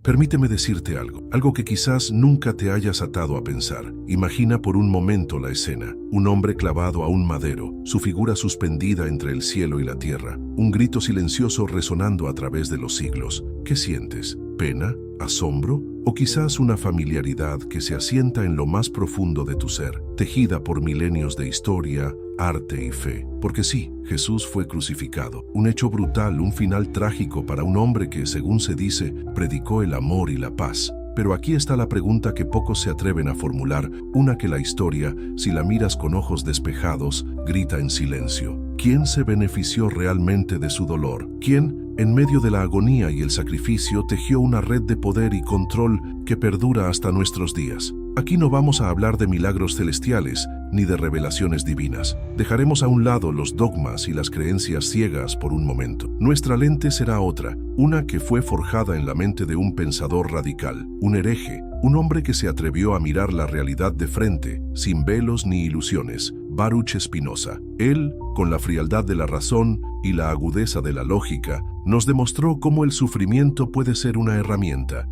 Permíteme decirte algo que quizás nunca te hayas atado a pensar. Imagina por un momento la escena, un hombre clavado a un madero, su figura suspendida entre el cielo y la tierra, un grito silencioso resonando a través de los siglos. ¿Qué sientes? ¿Pena? ¿Asombro? ¿O quizás una familiaridad que se asienta en lo más profundo de tu ser, tejida por milenios de historia, arte y fe? Porque sí, Jesús fue crucificado, un hecho brutal, un final trágico para un hombre que, según se dice, predicó el amor y la paz. Pero aquí está la pregunta que pocos se atreven a formular, una que la historia, si la miras con ojos despejados, grita en silencio. ¿Quién se benefició realmente de su dolor? ¿Quién, en medio de la agonía y el sacrificio, tejió una red de poder y control que perdura hasta nuestros días? Aquí no vamos a hablar de milagros celestiales ni de revelaciones divinas. Dejaremos a un lado los dogmas y las creencias ciegas por un momento. Nuestra lente será otra, una que fue forjada en la mente de un pensador radical, un hereje, un hombre que se atrevió a mirar la realidad de frente, sin velos ni ilusiones, Baruch Spinoza. Él, con la frialdad de la razón y la agudeza de la lógica, nos demostró cómo el sufrimiento puede ser una herramienta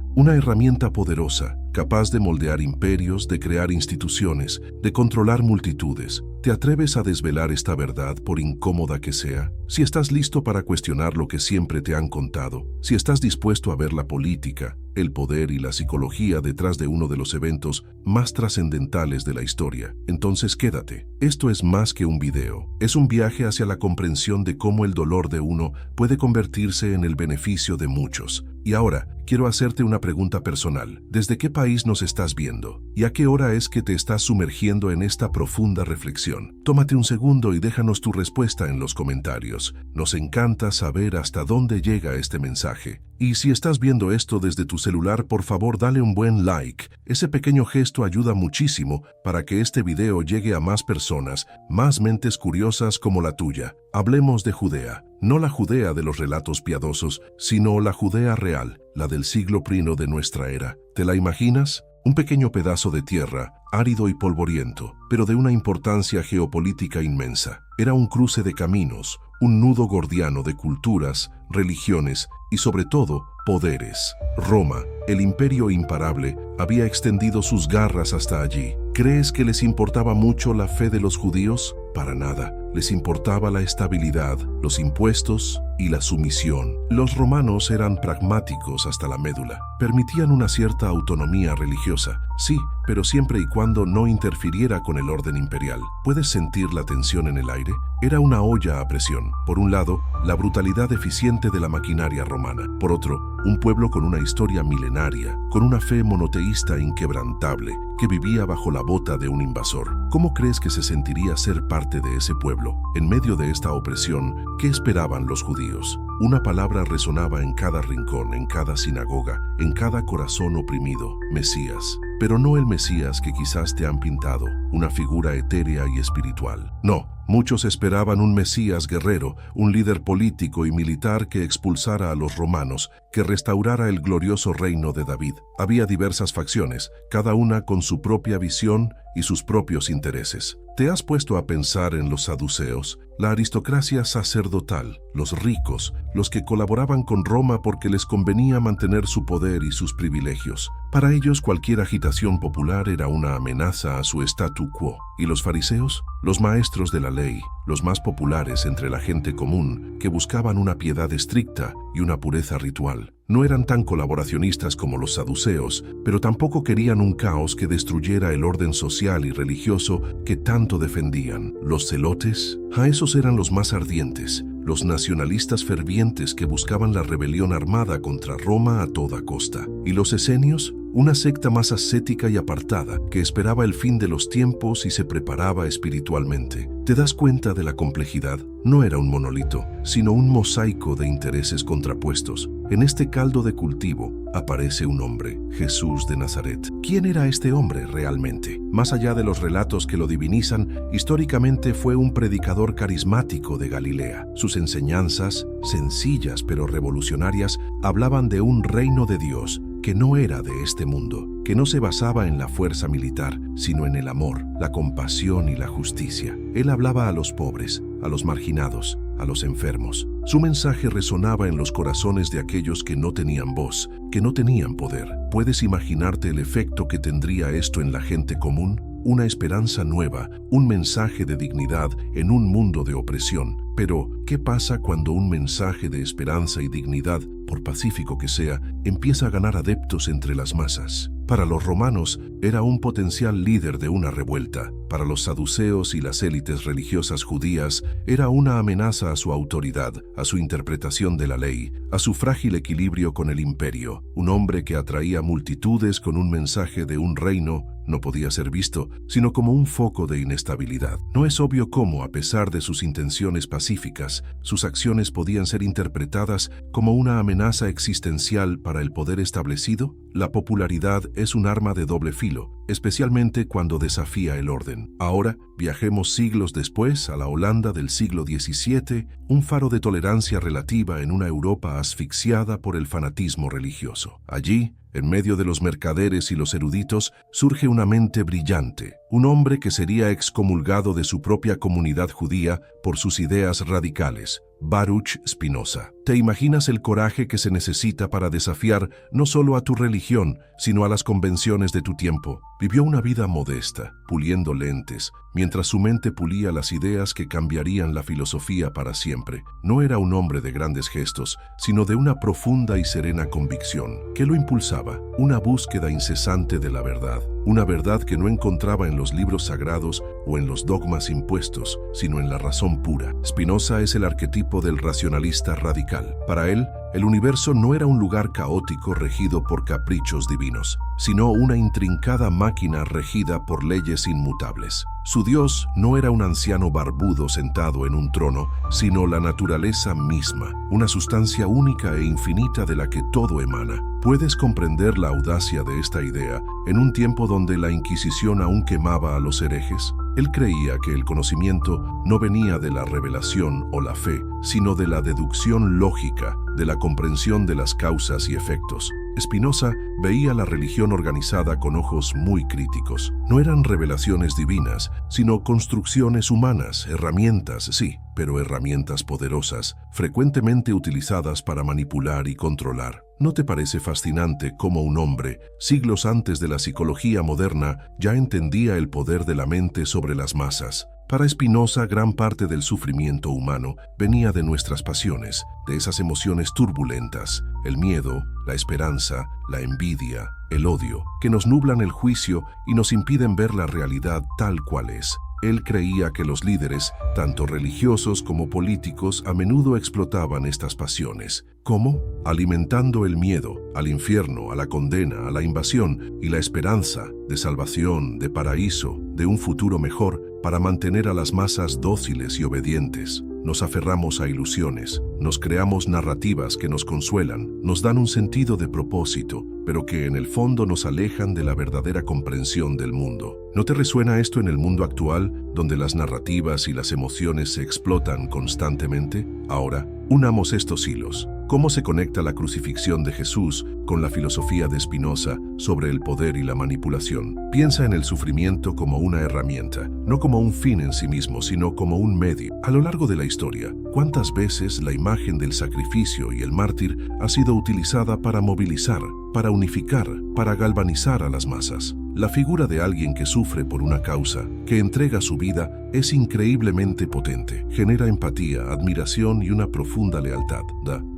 poderosa, capaz de moldear imperios, de crear instituciones, de controlar multitudes. ¿Te atreves a desvelar esta verdad, por incómoda que sea? Si estás listo para cuestionar lo que siempre te han contado, si estás dispuesto a ver la política, el poder y la psicología detrás de uno de los eventos más trascendentales de la historia, entonces quédate. Esto es más que un video, es un viaje hacia la comprensión de cómo el dolor de uno puede convertirse en el beneficio de muchos. Y ahora, quiero hacerte una pregunta personal. ¿Desde qué país nos estás viendo? ¿Y a qué hora es que te estás sumergiendo en esta profunda reflexión? Tómate un segundo y déjanos tu respuesta en los comentarios. Nos encanta saber hasta dónde llega este mensaje. Y si estás viendo esto desde tu celular, por favor dale un buen like. Ese pequeño gesto ayuda muchísimo para que este video llegue a más personas, más mentes curiosas como la tuya. Hablemos de Judea. No la Judea de los relatos piadosos, sino la Judea real, la del siglo I de nuestra era. ¿Te la imaginas? Un pequeño pedazo de tierra, árido y polvoriento, pero de una importancia geopolítica inmensa. Era un cruce de caminos, un nudo gordiano de culturas, religiones y sobre todo, poderes. Roma, el imperio imparable, había extendido sus garras hasta allí. ¿Crees que les importaba mucho la fe de los judíos? Para nada. Les importaba la estabilidad, los impuestos y la sumisión. Los romanos eran pragmáticos hasta la médula. Permitían una cierta autonomía religiosa, sí, pero siempre y cuando no interfiriera con el orden imperial. ¿Puedes sentir la tensión en el aire? Era una olla a presión. Por un lado, la brutalidad eficiente de la maquinaria romana. Por otro, un pueblo con una historia milenaria, con una fe monoteísta inquebrantable, que vivía bajo la bota de un invasor. ¿Cómo crees que se sentiría ser parte de ese pueblo? En medio de esta opresión, ¿qué esperaban los judíos? Una palabra resonaba en cada rincón, en cada sinagoga, en cada corazón oprimido: Mesías. Pero no el Mesías que quizás te han pintado, una figura etérea y espiritual. No, muchos esperaban un Mesías guerrero, un líder político y militar que expulsara a los romanos, que restaurara el glorioso reino de David. Había diversas facciones, cada una con su propia visión y sus propios intereses. ¿Te has puesto a pensar en los saduceos, la aristocracia sacerdotal, los ricos, los que colaboraban con Roma porque les convenía mantener su poder y sus privilegios? Para ellos cualquier agitación popular era una amenaza a su statu quo. ¿Y los fariseos? Los maestros de la ley, los más populares entre la gente común, que buscaban una piedad estricta y una pureza ritual. No eran tan colaboracionistas como los saduceos, pero tampoco querían un caos que destruyera el orden social y religioso que tanto defendían. Los celotes, a esos eran los más ardientes, los nacionalistas fervientes que buscaban la rebelión armada contra Roma a toda costa. ¿Y los esenios? Una secta más ascética y apartada, que esperaba el fin de los tiempos y se preparaba espiritualmente. ¿Te das cuenta de la complejidad? No era un monolito, sino un mosaico de intereses contrapuestos. En este caldo de cultivo aparece un hombre, Jesús de Nazaret. ¿Quién era este hombre realmente? Más allá de los relatos que lo divinizan, históricamente fue un predicador carismático de Galilea. Sus enseñanzas, sencillas pero revolucionarias, hablaban de un reino de Dios que no era de este mundo, que no se basaba en la fuerza militar, sino en el amor, la compasión y la justicia. Él hablaba a los pobres, a los marginados, a los enfermos. Su mensaje resonaba en los corazones de aquellos que no tenían voz, que no tenían poder. ¿Puedes imaginarte el efecto que tendría esto en la gente común? Una esperanza nueva, un mensaje de dignidad en un mundo de opresión. Pero, ¿qué pasa cuando un mensaje de esperanza y dignidad, por pacífico que sea, empieza a ganar adeptos entre las masas? Para los romanos, era un potencial líder de una revuelta. Para los saduceos y las élites religiosas judías, era una amenaza a su autoridad, a su interpretación de la ley, a su frágil equilibrio con el imperio. Un hombre que atraía multitudes con un mensaje de un reino no podía ser visto, sino como un foco de inestabilidad. No es obvio cómo, a pesar de sus intenciones pacíficas, sus acciones podían ser interpretadas como una amenaza existencial para el poder establecido. La popularidad es un arma de doble filo, especialmente cuando desafía el orden. Ahora, viajemos siglos después a la Holanda del siglo XVII, un faro de tolerancia relativa en una Europa asfixiada por el fanatismo religioso. Allí, en medio de los mercaderes y los eruditos, surge una mente brillante, un hombre que sería excomulgado de su propia comunidad judía por sus ideas radicales, Baruch Spinoza. ¿Te imaginas el coraje que se necesita para desafiar no solo a tu religión, sino a las convenciones de tu tiempo? Vivió una vida modesta, puliendo lentes, mientras su mente pulía las ideas que cambiarían la filosofía para siempre. No era un hombre de grandes gestos, sino de una profunda y serena convicción. ¿Qué lo impulsaba? Una búsqueda incesante de la verdad. Una verdad que no encontraba en los libros sagrados o en los dogmas impuestos, sino en la razón pura. Spinoza es el arquetipo del racionalista radical. Para él, el universo no era un lugar caótico regido por caprichos divinos, sino una intrincada máquina regida por leyes inmutables. Su Dios no era un anciano barbudo sentado en un trono, sino la naturaleza misma, una sustancia única e infinita de la que todo emana. ¿Puedes comprender la audacia de esta idea en un tiempo donde la Inquisición aún quemaba a los herejes? Él creía que el conocimiento no venía de la revelación o la fe, sino de la deducción lógica, de la comprensión de las causas y efectos. Spinoza veía la religión organizada con ojos muy críticos. No eran revelaciones divinas, sino construcciones humanas, herramientas, sí, pero herramientas poderosas, frecuentemente utilizadas para manipular y controlar. ¿No te parece fascinante cómo un hombre, siglos antes de la psicología moderna, ya entendía el poder de la mente sobre las masas? Para Spinoza, gran parte del sufrimiento humano venía de nuestras pasiones, de esas emociones turbulentas, el miedo, la esperanza, la envidia, el odio, que nos nublan el juicio y nos impiden ver la realidad tal cual es. Él creía que los líderes, tanto religiosos como políticos, a menudo explotaban estas pasiones. ¿Cómo? Alimentando el miedo, al infierno, a la condena, a la invasión y la esperanza de salvación, de paraíso, de un futuro mejor, para mantener a las masas dóciles y obedientes. Nos aferramos a ilusiones, nos creamos narrativas que nos consuelan, nos dan un sentido de propósito, pero que en el fondo nos alejan de la verdadera comprensión del mundo. ¿No te resuena esto en el mundo actual, donde las narrativas y las emociones se explotan constantemente? Ahora, unamos estos hilos. ¿Cómo se conecta la crucifixión de Jesús con la filosofía de Spinoza sobre el poder y la manipulación? Piensa en el sufrimiento como una herramienta, no como un fin en sí mismo, sino como un medio. A lo largo de la historia, ¿cuántas veces la imagen del sacrificio y el mártir ha sido utilizada para movilizar, para unificar, para galvanizar a las masas? La figura de alguien que sufre por una causa, que entrega su vida, es increíblemente potente. Genera empatía, admiración y una profunda lealtad.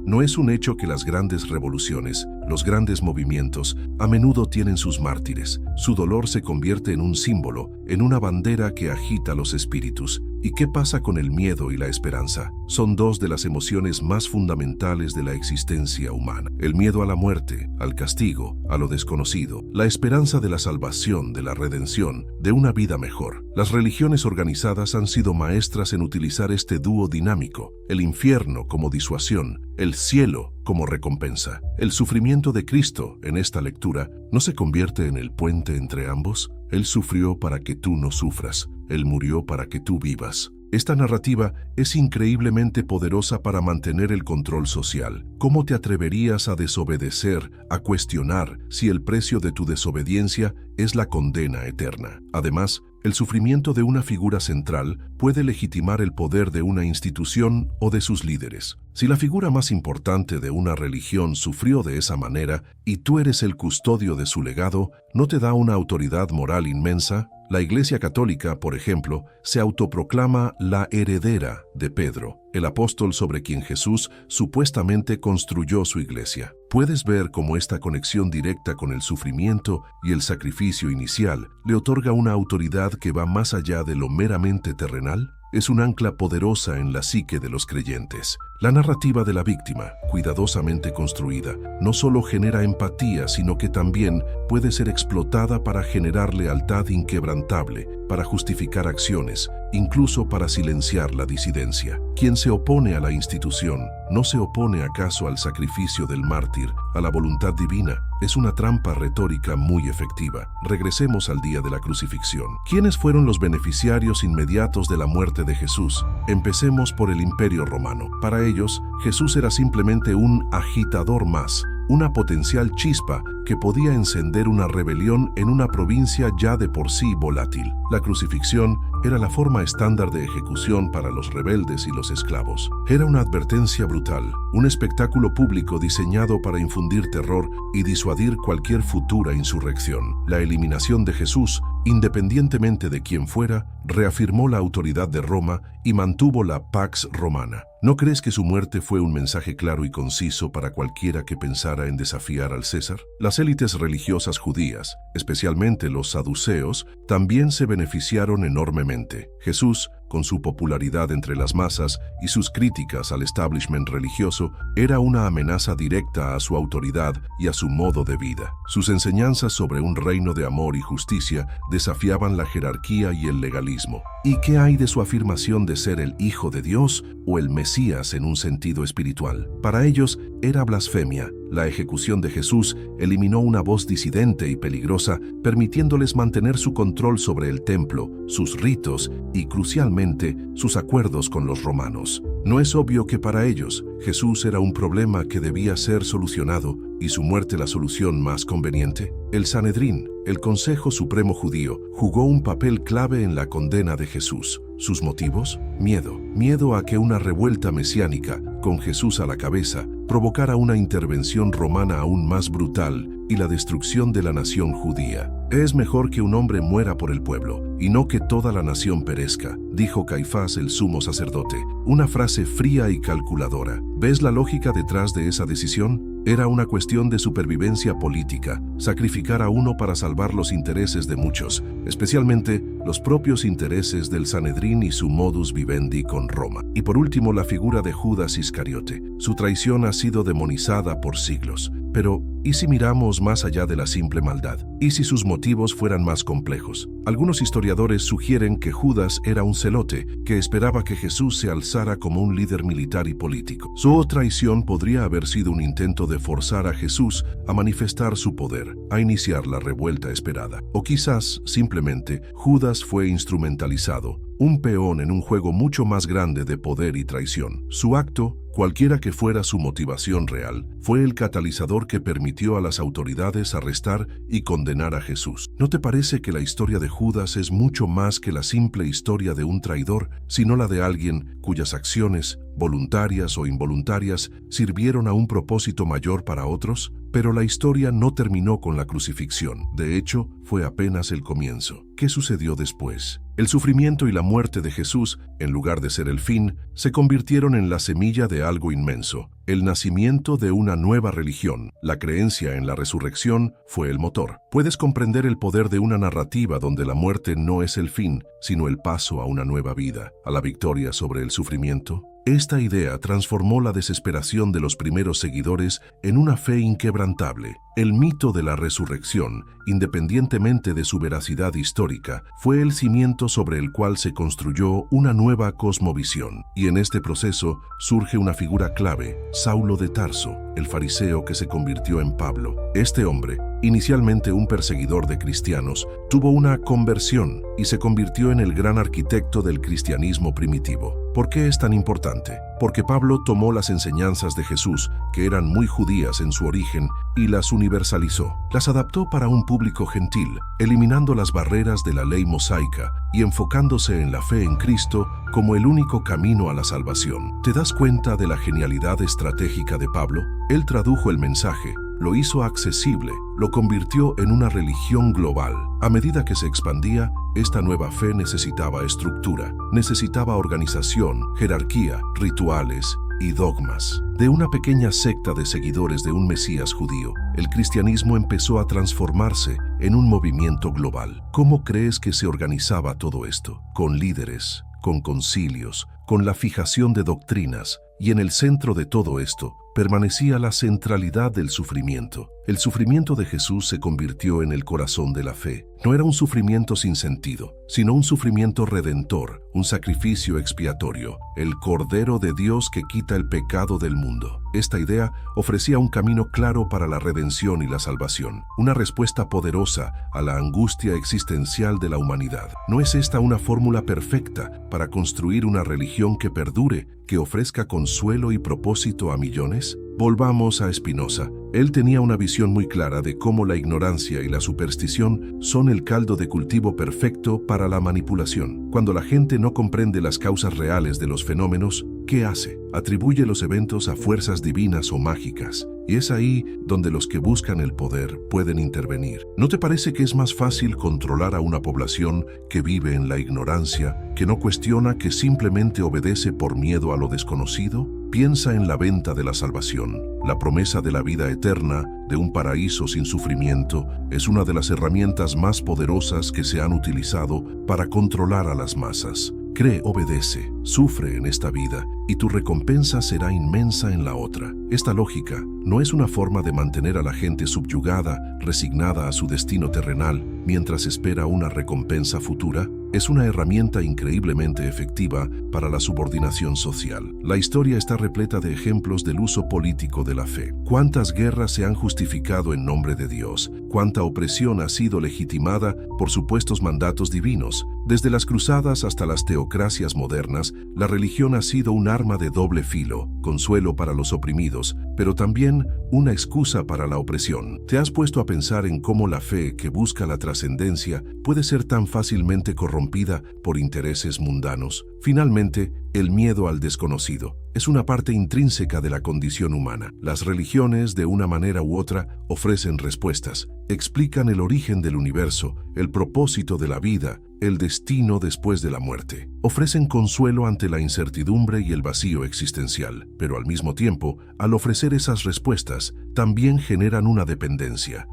No es un hecho que las grandes revoluciones, los grandes movimientos, a menudo tienen sus mártires. Su dolor se convierte en un símbolo, en una bandera que agita los espíritus. ¿Y qué pasa con el miedo y la esperanza? Son dos de las emociones más fundamentales de la existencia humana. El miedo a la muerte, al castigo, a lo desconocido. La esperanza de la salvación, de la redención, de una vida mejor. Las religiones organizadas han sido maestras en utilizar este dúo dinámico. El infierno como disuasión, el cielo como recompensa. El sufrimiento de Cristo, en esta lectura, ¿no se convierte en el puente entre ambos? Él sufrió para que tú no sufras. Él murió para que tú vivas. Esta narrativa es increíblemente poderosa para mantener el control social. ¿Cómo te atreverías a desobedecer, a cuestionar si el precio de tu desobediencia es la condena eterna? Además, El sufrimiento de una figura central puede legitimar el poder de una institución o de sus líderes. Si la figura más importante de una religión sufrió de esa manera y tú eres el custodio de su legado, ¿no te da una autoridad moral inmensa? La Iglesia Católica, por ejemplo, se autoproclama la heredera de Pedro, el apóstol sobre quien Jesús supuestamente construyó su iglesia. ¿Puedes ver cómo esta conexión directa con el sufrimiento y el sacrificio inicial le otorga una autoridad que va más allá de lo meramente terrenal? Es un ancla poderosa en la psique de los creyentes. La narrativa de la víctima, cuidadosamente construida, no solo genera empatía, sino que también puede ser explotada para generar lealtad inquebrantable, para justificar acciones, incluso para silenciar la disidencia. Quien se opone a la institución, ¿no se opone acaso al sacrificio del mártir, a la voluntad divina? Es una trampa retórica muy efectiva. Regresemos al día de la crucifixión. ¿Quiénes fueron los beneficiarios inmediatos de la muerte de Jesús? Empecemos por el Imperio Romano. Para ellos, Jesús era simplemente un agitador más, una potencial chispa que podía encender una rebelión en una provincia ya de por sí volátil. La crucifixión era la forma estándar de ejecución para los rebeldes y los esclavos. Era una advertencia brutal, un espectáculo público diseñado para infundir terror y disuadir cualquier futura insurrección. La eliminación de Jesús, independientemente de quién fuera, reafirmó la autoridad de Roma y mantuvo la Pax Romana. ¿No crees que su muerte fue un mensaje claro y conciso para cualquiera que pensara en desafiar al César? Las élites religiosas judías, especialmente los saduceos, también se beneficiaron enormemente. Jesús, con su popularidad entre las masas y sus críticas al establishment religioso, era una amenaza directa a su autoridad y a su modo de vida. Sus enseñanzas sobre un reino de amor y justicia desafiaban la jerarquía y el legalismo. ¿Y qué hay de su afirmación de ser el Hijo de Dios o el Mesías en un sentido espiritual? Para ellos era blasfemia. La ejecución de Jesús eliminó una voz disidente y peligrosa, permitiéndoles mantener su control sobre el templo, sus ritos y, crucialmente, sus acuerdos con los romanos. ¿No es obvio que para ellos Jesús era un problema que debía ser solucionado y su muerte la solución más conveniente? El Sanedrín, el Consejo Supremo Judío, jugó un papel clave en la condena de Jesús. ¿Sus motivos? Miedo. Miedo a que una revuelta mesiánica, con Jesús a la cabeza, provocara una intervención romana aún más brutal y la destrucción de la nación judía. Es mejor que un hombre muera por el pueblo, y no que toda la nación perezca, dijo Caifás el sumo sacerdote. Una frase fría y calculadora. ¿Ves la lógica detrás de esa decisión? Era una cuestión de supervivencia política, sacrificar a uno para salvar los intereses de muchos, especialmente los propios intereses del Sanedrín y su modus vivendi con Roma. Y por último, la figura de Judas Iscariote. Su traición ha sido demonizada por siglos. Pero, ¿y si miramos más allá de la simple maldad? ¿Y si sus motivos fueran más complejos? Algunos historiadores sugieren que Judas era un celote que esperaba que Jesús se alzara como un líder militar y político. Su traición podría haber sido un intento de forzar a Jesús a manifestar su poder, a iniciar la revuelta esperada. O quizás, simplemente, Judas fue instrumentalizado, un peón en un juego mucho más grande de poder y traición. Su acto, cualquiera que fuera su motivación real, fue el catalizador que permitió a las autoridades arrestar y condenar a Jesús. ¿No te parece que la historia de Judas es mucho más que la simple historia de un traidor, sino la de alguien cuyas acciones, voluntarias o involuntarias, sirvieron a un propósito mayor para otros? Pero la historia no terminó con la crucifixión. De hecho, fue apenas el comienzo. ¿Qué sucedió después? El sufrimiento y la muerte de Jesús, en lugar de ser el fin, se convirtieron en la semilla de algo inmenso. El nacimiento de una nueva religión. La creencia en la resurrección fue el motor. ¿Puedes comprender el poder de una narrativa donde la muerte no es el fin, sino el paso a una nueva vida, a la victoria sobre el sufrimiento? Esta idea transformó la desesperación de los primeros seguidores en una fe inquebrantable. El mito de la resurrección, independientemente de su veracidad histórica, fue el cimiento sobre el cual se construyó una nueva cosmovisión. Y en este proceso surge una figura clave, Saulo de Tarso, el fariseo que se convirtió en Pablo. Este hombre, inicialmente un perseguidor de cristianos, tuvo una conversión y se convirtió en el gran arquitecto del cristianismo primitivo. ¿Por qué es tan importante? Porque Pablo tomó las enseñanzas de Jesús, que eran muy judías en su origen, y las universalizó. Las adaptó para un público gentil, eliminando las barreras de la ley mosaica y enfocándose en la fe en Cristo como el único camino a la salvación. ¿Te das cuenta de la genialidad estratégica de Pablo? Él tradujo el mensaje, lo hizo accesible, lo convirtió en una religión global. A medida que se expandía, esta nueva fe necesitaba estructura, necesitaba organización, jerarquía, rituales y dogmas. De una pequeña secta de seguidores de un Mesías judío, el cristianismo empezó a transformarse en un movimiento global. ¿Cómo crees que se organizaba todo esto? Con líderes, con concilios, con la fijación de doctrinas, y en el centro de todo esto permanecía la centralidad del sufrimiento. El sufrimiento de Jesús se convirtió en el corazón de la fe. No era un sufrimiento sin sentido, sino un sufrimiento redentor, un sacrificio expiatorio, el Cordero de Dios que quita el pecado del mundo. Esta idea ofrecía un camino claro para la redención y la salvación, una respuesta poderosa a la angustia existencial de la humanidad. ¿No es esta una fórmula perfecta para construir una religión que perdure, que ofrezca consuelo y propósito a millones? Volvamos a Spinoza. Él tenía una visión muy clara de cómo la ignorancia y la superstición son el caldo de cultivo perfecto para la manipulación. Cuando la gente no comprende las causas reales de los fenómenos, ¿qué hace? Atribuye los eventos a fuerzas divinas o mágicas. Y es ahí donde los que buscan el poder pueden intervenir. ¿No te parece que es más fácil controlar a una población que vive en la ignorancia, que no cuestiona, que simplemente obedece por miedo a lo desconocido? Piensa en la venta de la salvación. La promesa de la vida eterna, de un paraíso sin sufrimiento, es una de las herramientas más poderosas que se han utilizado para controlar a las masas. Cree, obedece, sufre en esta vida y tu recompensa será inmensa en la otra. Esta lógica no es una forma de mantener a la gente subyugada, resignada a su destino terrenal, mientras espera una recompensa futura. Es una herramienta increíblemente efectiva para la subordinación social. La historia está repleta de ejemplos del uso político de la fe. ¿Cuántas guerras se han justificado en nombre de Dios? ¿Cuánta opresión ha sido legitimada por supuestos mandatos divinos? Desde las cruzadas hasta las teocracias modernas, la religión ha sido un arma de doble filo, consuelo para los oprimidos, pero también una excusa para la opresión. ¿Te has puesto a pensar en cómo la fe que busca la trascendencia puede ser tan fácilmente corrompida por intereses mundanos? Finalmente, el miedo al desconocido es una parte intrínseca de la condición humana. Las religiones, de una manera u otra, ofrecen respuestas, explican el origen del universo, el propósito de la vida, el destino después de la muerte. Ofrecen consuelo ante la incertidumbre y el vacío existencial, pero al mismo tiempo, al ofrecer esas respuestas, también generan una dependencia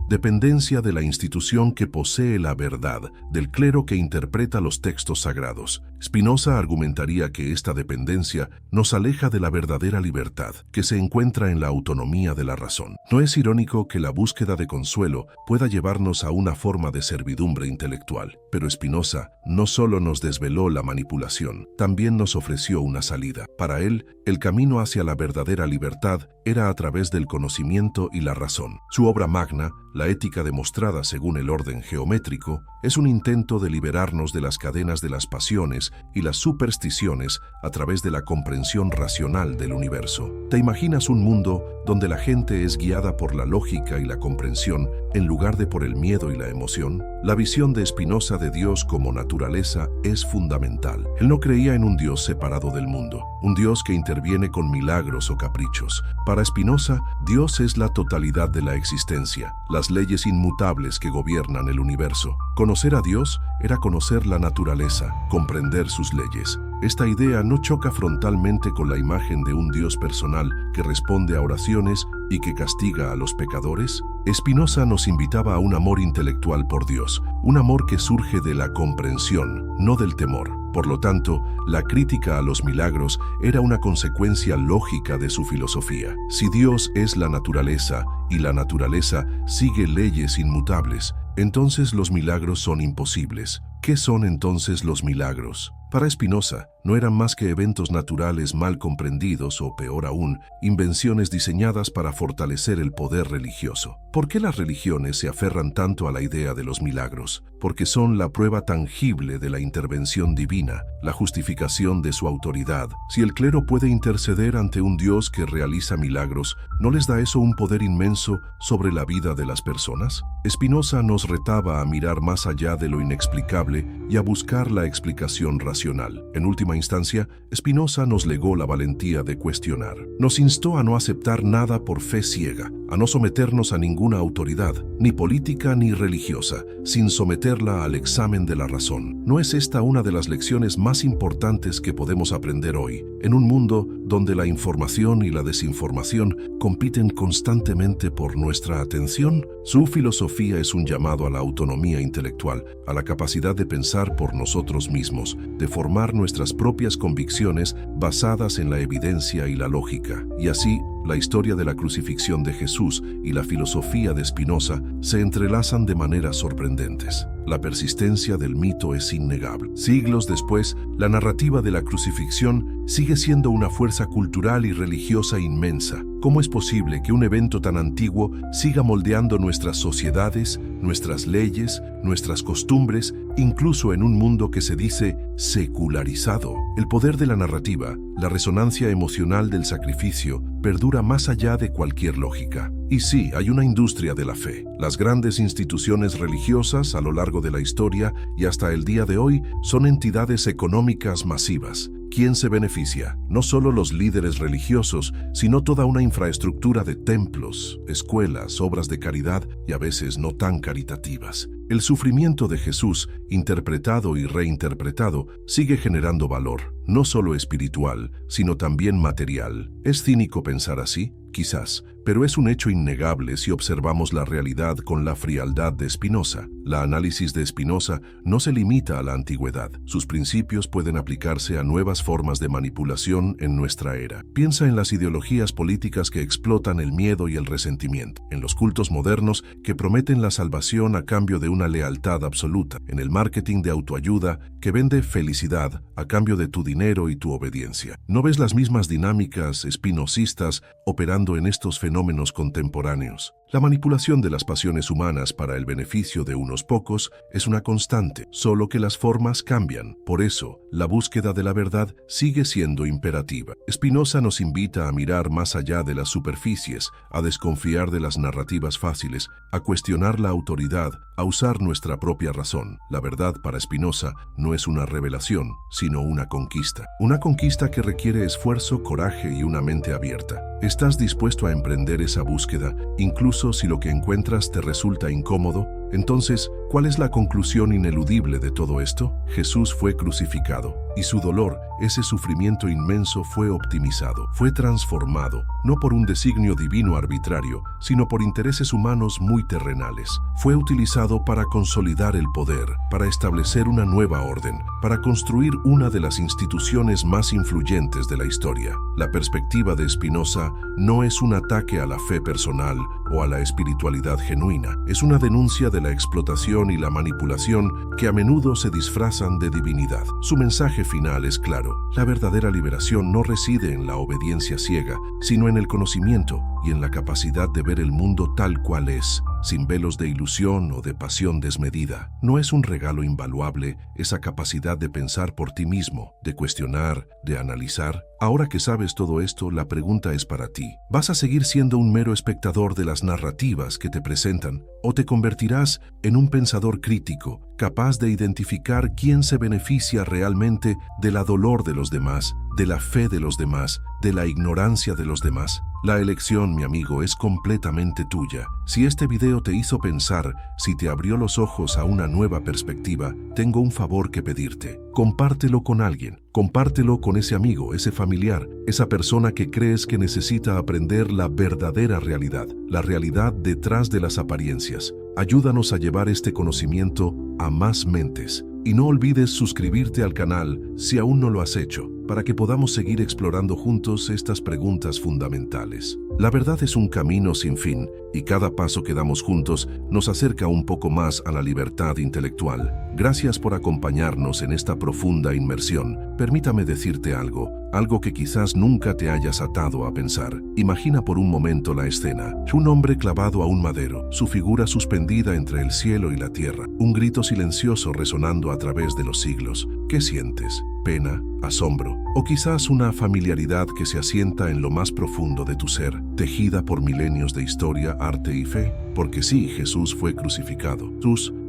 de la institución que posee la verdad, del clero que interpreta los textos sagrados. Spinoza argumentaría que esta dependencia nos aleja de la verdadera libertad, que se encuentra en la autonomía de la razón. ¿No es irónico que la búsqueda de consuelo pueda llevarnos a una forma de servidumbre intelectual? Pero Spinoza no solo nos desveló la manipulación, también nos ofreció una salida. Para él, el camino hacia la verdadera libertad era a través del conocimiento y la razón. Su obra magna, La ética demostrada según el orden geométrico, es un intento de liberarnos de las cadenas de las pasiones y las supersticiones a través de la comprensión racional del universo. ¿Te imaginas un mundo donde la gente es guiada por la lógica y la comprensión en lugar de por el miedo y la emoción? La visión de Spinoza de Dios como naturaleza es fundamental. Él no creía en un Dios separado del mundo, un Dios que interviene con milagros o caprichos. Para Spinoza, Dios es la totalidad de la existencia, las leyes inmutables que gobiernan el universo. Conocer a Dios era conocer la naturaleza, comprender sus leyes. Esta idea no choca frontalmente con la imagen de un Dios personal que responde a oraciones y que castiga a los pecadores. Spinoza nos invitaba a un amor intelectual por Dios, un amor que surge de la comprensión, no del temor. Por lo tanto, la crítica a los milagros era una consecuencia lógica de su filosofía. Si Dios es la naturaleza y la naturaleza sigue leyes inmutables, entonces los milagros son imposibles. ¿Qué son entonces los milagros? Para Spinoza, no eran más que eventos naturales mal comprendidos o, peor aún, invenciones diseñadas para fortalecer el poder religioso. ¿Por qué las religiones se aferran tanto a la idea de los milagros? porque son la prueba tangible de la intervención divina, la justificación de su autoridad. Si el clero puede interceder ante un Dios que realiza milagros, ¿no les da eso un poder inmenso sobre la vida de las personas? Spinoza nos retaba a mirar más allá de lo inexplicable y a buscar la explicación racional. En última instancia, Spinoza nos legó la valentía de cuestionar. Nos instó a no aceptar nada por fe ciega, a no someternos a ninguna autoridad, ni política ni religiosa, sin someterla al examen de la razón. ¿No es esta una de las lecciones más importantes que podemos aprender hoy, en un mundo donde la información y la desinformación compiten constantemente por nuestra atención? Su filosofía es un llamado a la autonomía intelectual, a la capacidad de pensar por nosotros mismos, de formar nuestras propias convicciones basadas en la evidencia y la lógica. Y así, la historia de la crucifixión de Jesús y la filosofía de Spinoza se entrelazan de maneras sorprendentes. La persistencia del mito es innegable. Siglos después, la narrativa de la crucifixión sigue siendo una fuerza cultural y religiosa inmensa. ¿Cómo es posible que un evento tan antiguo siga moldeando nuestras sociedades, nuestras leyes, nuestras costumbres, incluso en un mundo que se dice secularizado? El poder de la narrativa, la resonancia emocional del sacrificio, perdura más allá de cualquier lógica. Y sí, hay una industria de la fe. Las grandes instituciones religiosas a lo largo de la historia y hasta el día de hoy son entidades económicas masivas. ¿Quién se beneficia? No solo los líderes religiosos, sino toda una infraestructura de templos, escuelas, obras de caridad y a veces no tan caritativas. El sufrimiento de Jesús, interpretado y reinterpretado, sigue generando valor, no solo espiritual, sino también material. ¿Es cínico pensar así? Quizás, pero es un hecho innegable si observamos la realidad con la frialdad de Spinoza. La análisis de Spinoza no se limita a la antigüedad. Sus principios pueden aplicarse a nuevas formas de manipulación en nuestra era. Piensa en las ideologías políticas que explotan el miedo y el resentimiento, en los cultos modernos que prometen la salvación a cambio de una lealtad absoluta, en el marketing de autoayuda que vende felicidad a cambio de tu dinero y tu obediencia. ¿No ves las mismas dinámicas spinozistas operando en estos fenómenos contemporáneos? La manipulación de las pasiones humanas para el beneficio de unos pocos es una constante, solo que las formas cambian. Por eso, la búsqueda de la verdad sigue siendo imperativa. Spinoza nos invita a mirar más allá de las superficies, a desconfiar de las narrativas fáciles, a cuestionar la autoridad, a usar nuestra propia razón. La verdad para Spinoza no es una revelación, sino una conquista. Una conquista que requiere esfuerzo, coraje y una mente abierta. ¿Estás dispuesto a emprender esa búsqueda, incluso si lo que encuentras te resulta incómodo? Entonces, ¿cuál es la conclusión ineludible de todo esto? Jesús fue crucificado, y su dolor, ese sufrimiento inmenso, fue optimizado, fue transformado, no por un designio divino arbitrario, sino por intereses humanos muy terrenales. Fue utilizado para consolidar el poder, para establecer una nueva orden, para construir una de las instituciones más influyentes de la historia. La perspectiva de Spinoza no es un ataque a la fe personal o a la espiritualidad genuina, es una denuncia de la explotación y la manipulación que a menudo se disfrazan de divinidad. Su mensaje final es claro: la verdadera liberación no reside en la obediencia ciega, sino en el conocimiento y en la capacidad de ver el mundo tal cual es, sin velos de ilusión o de pasión desmedida. No es un regalo invaluable esa capacidad de pensar por ti mismo, de cuestionar, de analizar. Ahora que sabes todo esto, la pregunta es para ti. ¿Vas a seguir siendo un mero espectador de las narrativas que te presentan, o te convertirás en un pensador crítico, capaz de identificar quién se beneficia realmente de la dolor de los demás, de la fe de los demás, de la ignorancia de los demás? La elección, mi amigo, es completamente tuya. Si este video te hizo pensar, si te abrió los ojos a una nueva perspectiva, tengo un favor que pedirte. Compártelo con alguien. Compártelo con ese amigo, ese familiar, esa persona que crees que necesita aprender la verdadera realidad, la realidad detrás de las apariencias. Ayúdanos a llevar este conocimiento a más mentes. Y no olvides suscribirte al canal si aún no lo has hecho, para que podamos seguir explorando juntos estas preguntas fundamentales. La verdad es un camino sin fin y cada paso que damos juntos nos acerca un poco más a la libertad intelectual. Gracias por acompañarnos en esta profunda inmersión. Permítame decirte algo que quizás nunca te hayas atado a pensar. Imagina por un momento la escena. Un hombre clavado a un madero, su figura suspendida entre el cielo y la tierra, un grito silencioso resonando a través de los siglos. ¿Qué sientes? ¿Pena? ¿Asombro? ¿O quizás una familiaridad que se asienta en lo más profundo de tu ser, tejida por milenios de historia, arte y fe? Porque sí, Jesús fue crucificado.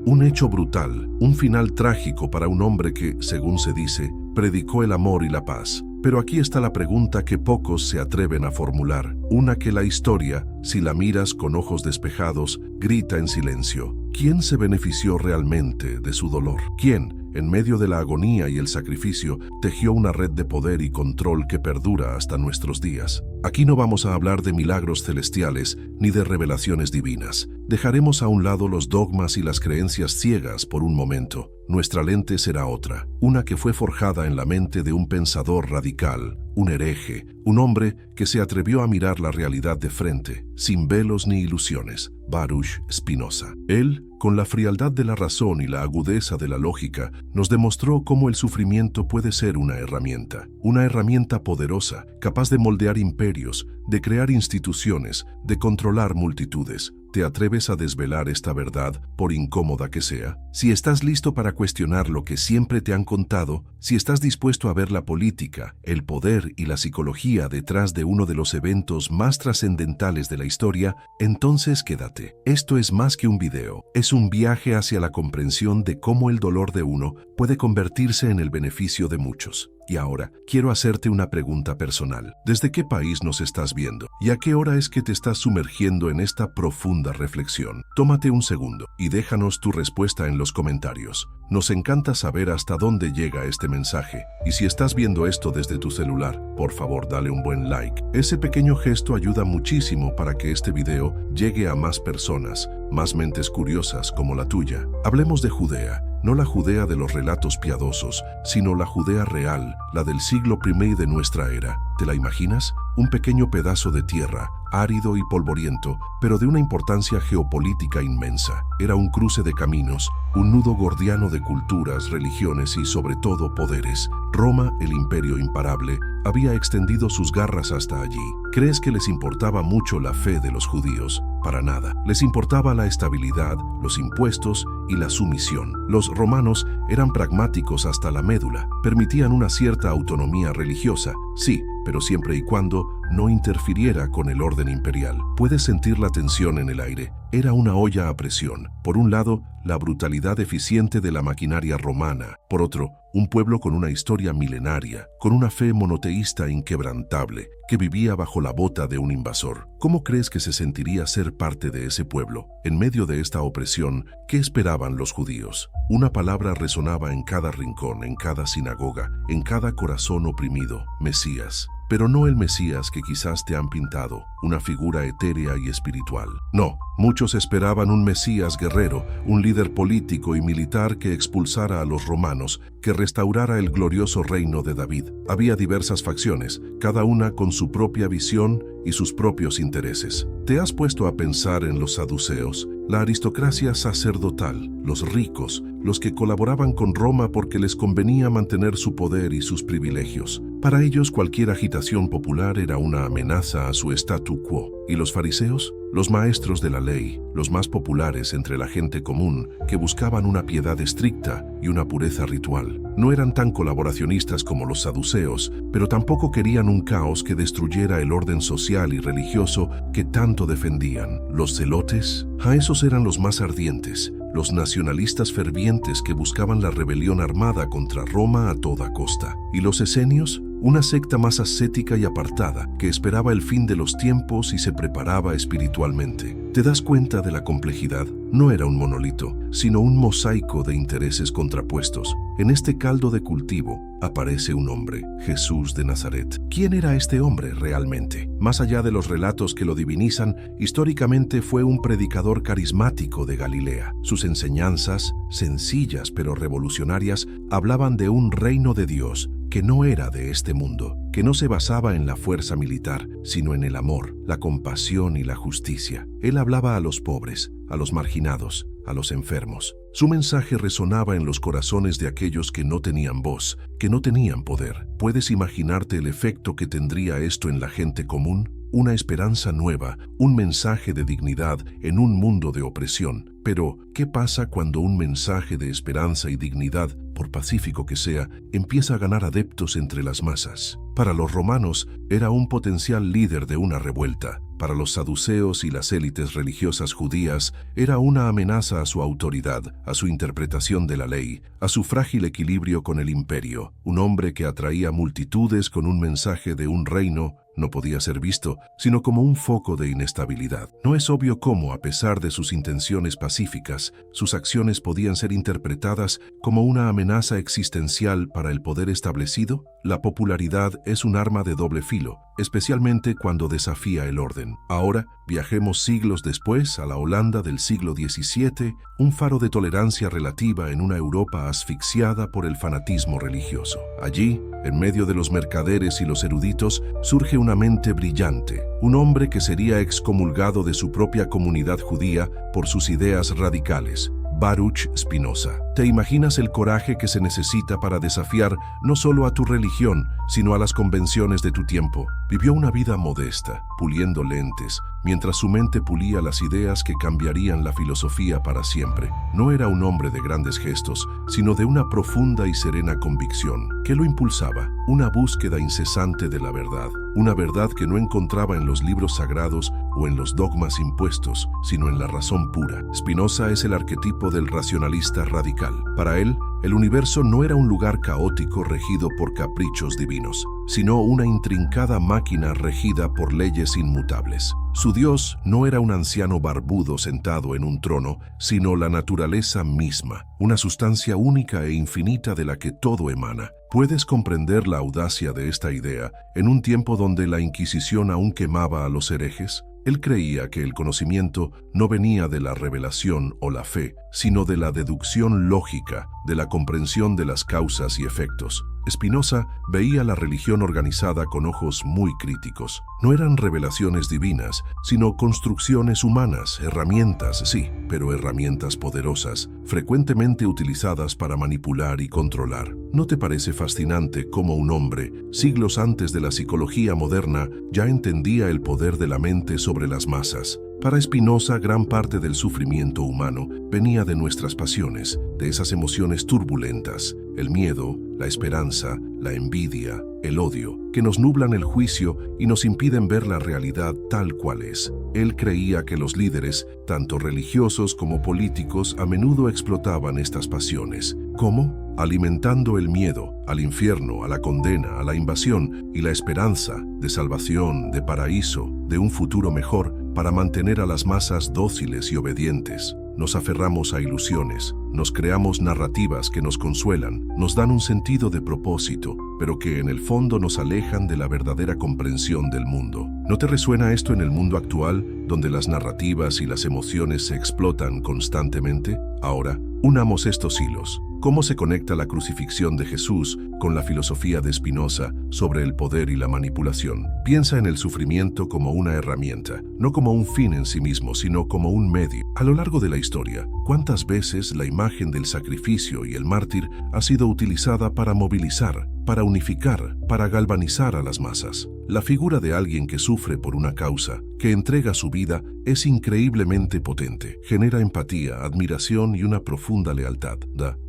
Un hecho brutal, un final trágico para un hombre que, según se dice, predicó el amor y la paz. Pero aquí está la pregunta que pocos se atreven a formular, una que la historia, si la miras con ojos despejados, grita en silencio. ¿Quién se benefició realmente de su dolor? ¿Quién, en medio de la agonía y el sacrificio, tejió una red de poder y control que perdura hasta nuestros días? Aquí no vamos a hablar de milagros celestiales ni de revelaciones divinas. Dejaremos a un lado los dogmas y las creencias ciegas por un momento. Nuestra lente será otra, una que fue forjada en la mente de un pensador radical, un hereje, un hombre que se atrevió a mirar la realidad de frente, sin velos ni ilusiones, Baruch Spinoza. Él, con la frialdad de la razón y la agudeza de la lógica, nos demostró cómo el sufrimiento puede ser una herramienta poderosa, capaz de moldear imperios, de crear instituciones, de controlar multitudes. ¿Te atreves a desvelar esta verdad, por incómoda que sea? Si estás listo para cuestionar lo que siempre te han contado, si estás dispuesto a ver la política, el poder y la psicología detrás de uno de los eventos más trascendentales de la historia, entonces quédate. Esto es más que un video, es un viaje hacia la comprensión de cómo el dolor de uno puede convertirse en el beneficio de muchos. Y ahora, quiero hacerte una pregunta personal. ¿Desde qué país nos estás viendo? ¿Y a qué hora es que te estás sumergiendo en esta profunda reflexión? Tómate un segundo y déjanos tu respuesta en los comentarios. Nos encanta saber hasta dónde llega este mensaje. Y si estás viendo esto desde tu celular, por favor dale un buen like. Ese pequeño gesto ayuda muchísimo para que este video llegue a más personas, más mentes curiosas como la tuya. Hablemos de Judea. No la Judea de los relatos piadosos, sino la Judea real, la del siglo I de nuestra era. ¿Te la imaginas? Un pequeño pedazo de tierra, árido y polvoriento, pero de una importancia geopolítica inmensa. Era un cruce de caminos, un nudo gordiano de culturas, religiones y sobre todo poderes. Roma, el imperio imparable, había extendido sus garras hasta allí. ¿Crees que les importaba mucho la fe de los judíos? Para nada. Les importaba la estabilidad, los impuestos y la sumisión. Los romanos eran pragmáticos hasta la médula. Permitían una cierta autonomía religiosa, sí, pero siempre y cuando no interfiriera con el orden imperial. Puedes sentir la tensión en el aire. Era una olla a presión. Por un lado, la brutalidad eficiente de la maquinaria romana. Por otro, un pueblo con una historia milenaria, con una fe monoteísta inquebrantable, que vivía bajo la bota de un invasor. ¿Cómo crees que se sentiría ser parte de ese pueblo? En medio de esta opresión, ¿qué esperaban los judíos? Una palabra resonaba en cada rincón, en cada sinagoga, en cada corazón oprimido: Mesías. Pero no el Mesías que quizás te han pintado, una figura etérea y espiritual. No, muchos esperaban un Mesías guerrero, un líder político y militar que expulsara a los romanos, que restaurara el glorioso reino de David. Había diversas facciones, cada una con su propia visión y sus propios intereses. ¿Te has puesto a pensar en los saduceos? La aristocracia sacerdotal, los ricos, los que colaboraban con Roma porque les convenía mantener su poder y sus privilegios. Para ellos cualquier agitación popular era una amenaza a su statu quo. ¿Y los fariseos? Los maestros de la ley, los más populares entre la gente común, que buscaban una piedad estricta y una pureza ritual. No eran tan colaboracionistas como los saduceos, pero tampoco querían un caos que destruyera el orden social y religioso que tanto defendían. Los celotes, a esos eran los más ardientes, los nacionalistas fervientes que buscaban la rebelión armada contra Roma a toda costa. ¿Y los esenios? Una secta más ascética y apartada, que esperaba el fin de los tiempos y se preparaba espiritualmente. ¿Te das cuenta de la complejidad? No era un monolito, sino un mosaico de intereses contrapuestos. En este caldo de cultivo aparece un hombre, Jesús de Nazaret. ¿Quién era este hombre realmente? Más allá de los relatos que lo divinizan, históricamente fue un predicador carismático de Galilea. Sus enseñanzas, sencillas pero revolucionarias, hablaban de un reino de Dios, que no era de este mundo, que no se basaba en la fuerza militar, sino en el amor, la compasión y la justicia. Él hablaba a los pobres, a los marginados, a los enfermos. Su mensaje resonaba en los corazones de aquellos que no tenían voz, que no tenían poder. ¿Puedes imaginarte el efecto que tendría esto en la gente común? Una esperanza nueva, un mensaje de dignidad en un mundo de opresión. Pero, ¿qué pasa cuando un mensaje de esperanza y dignidad, por pacífico que sea, empieza a ganar adeptos entre las masas? Para los romanos, era un potencial líder de una revuelta. Para los saduceos y las élites religiosas judías, era una amenaza a su autoridad, a su interpretación de la ley, a su frágil equilibrio con el imperio. Un hombre que atraía multitudes con un mensaje de un reino no podía ser visto, sino como un foco de inestabilidad. No es obvio cómo, a pesar de sus intenciones pacíficas, sus acciones podían ser interpretadas como una amenaza existencial para el poder establecido. La popularidad es un arma de doble filo, especialmente cuando desafía el orden. Ahora, viajemos siglos después a la Holanda del siglo XVII, un faro de tolerancia relativa en una Europa asfixiada por el fanatismo religioso. Allí, en medio de los mercaderes y los eruditos, surge una mente brillante, un hombre que sería excomulgado de su propia comunidad judía por sus ideas radicales. Baruch Spinoza. ¿Te imaginas el coraje que se necesita para desafiar no solo a tu religión, sino a las convenciones de tu tiempo? Vivió una vida modesta, puliendo lentes, mientras su mente pulía las ideas que cambiarían la filosofía para siempre. No era un hombre de grandes gestos, sino de una profunda y serena convicción. ¿Qué lo impulsaba? Una búsqueda incesante de la verdad. Una verdad que no encontraba en los libros sagrados o en los dogmas impuestos, sino en la razón pura. Spinoza es el arquetipo del racionalista radical. Para él, el universo no era un lugar caótico regido por caprichos divinos, sino una intrincada máquina regida por leyes inmutables. Su Dios no era un anciano barbudo sentado en un trono, sino la naturaleza misma, una sustancia única e infinita de la que todo emana. ¿Puedes comprender la audacia de esta idea en un tiempo donde la Inquisición aún quemaba a los herejes? Él creía que el conocimiento no venía de la revelación o la fe, sino de la deducción lógica, de la comprensión de las causas y efectos. Spinoza veía la religión organizada con ojos muy críticos. No eran revelaciones divinas, sino construcciones humanas, herramientas, sí, pero herramientas poderosas, frecuentemente utilizadas para manipular y controlar. ¿No te parece fascinante cómo un hombre, siglos antes de la psicología moderna, ya entendía el poder de la mente sobre las masas? Para Spinoza, gran parte del sufrimiento humano venía de nuestras pasiones, de esas emociones turbulentas, el miedo, la esperanza, la envidia, el odio, que nos nublan el juicio y nos impiden ver la realidad tal cual es. Él creía que los líderes, tanto religiosos como políticos, a menudo explotaban estas pasiones. ¿Cómo? Alimentando el miedo, al infierno, a la condena, a la invasión y la esperanza de salvación, de paraíso, de un futuro mejor, para mantener a las masas dóciles y obedientes. Nos aferramos a ilusiones, nos creamos narrativas que nos consuelan, nos dan un sentido de propósito, pero que en el fondo nos alejan de la verdadera comprensión del mundo. ¿No te resuena esto en el mundo actual, donde las narrativas y las emociones se explotan constantemente? Ahora, unamos estos hilos. ¿Cómo se conecta la crucifixión de Jesús con la filosofía de Spinoza sobre el poder y la manipulación? Piensa en el sufrimiento como una herramienta, no como un fin en sí mismo, sino como un medio. A lo largo de la historia, ¿cuántas veces la imagen del sacrificio y el mártir ha sido utilizada para movilizar, para unificar, para galvanizar a las masas? La figura de alguien que sufre por una causa, que entrega su vida, es increíblemente potente. Genera empatía, admiración y una profunda lealtad.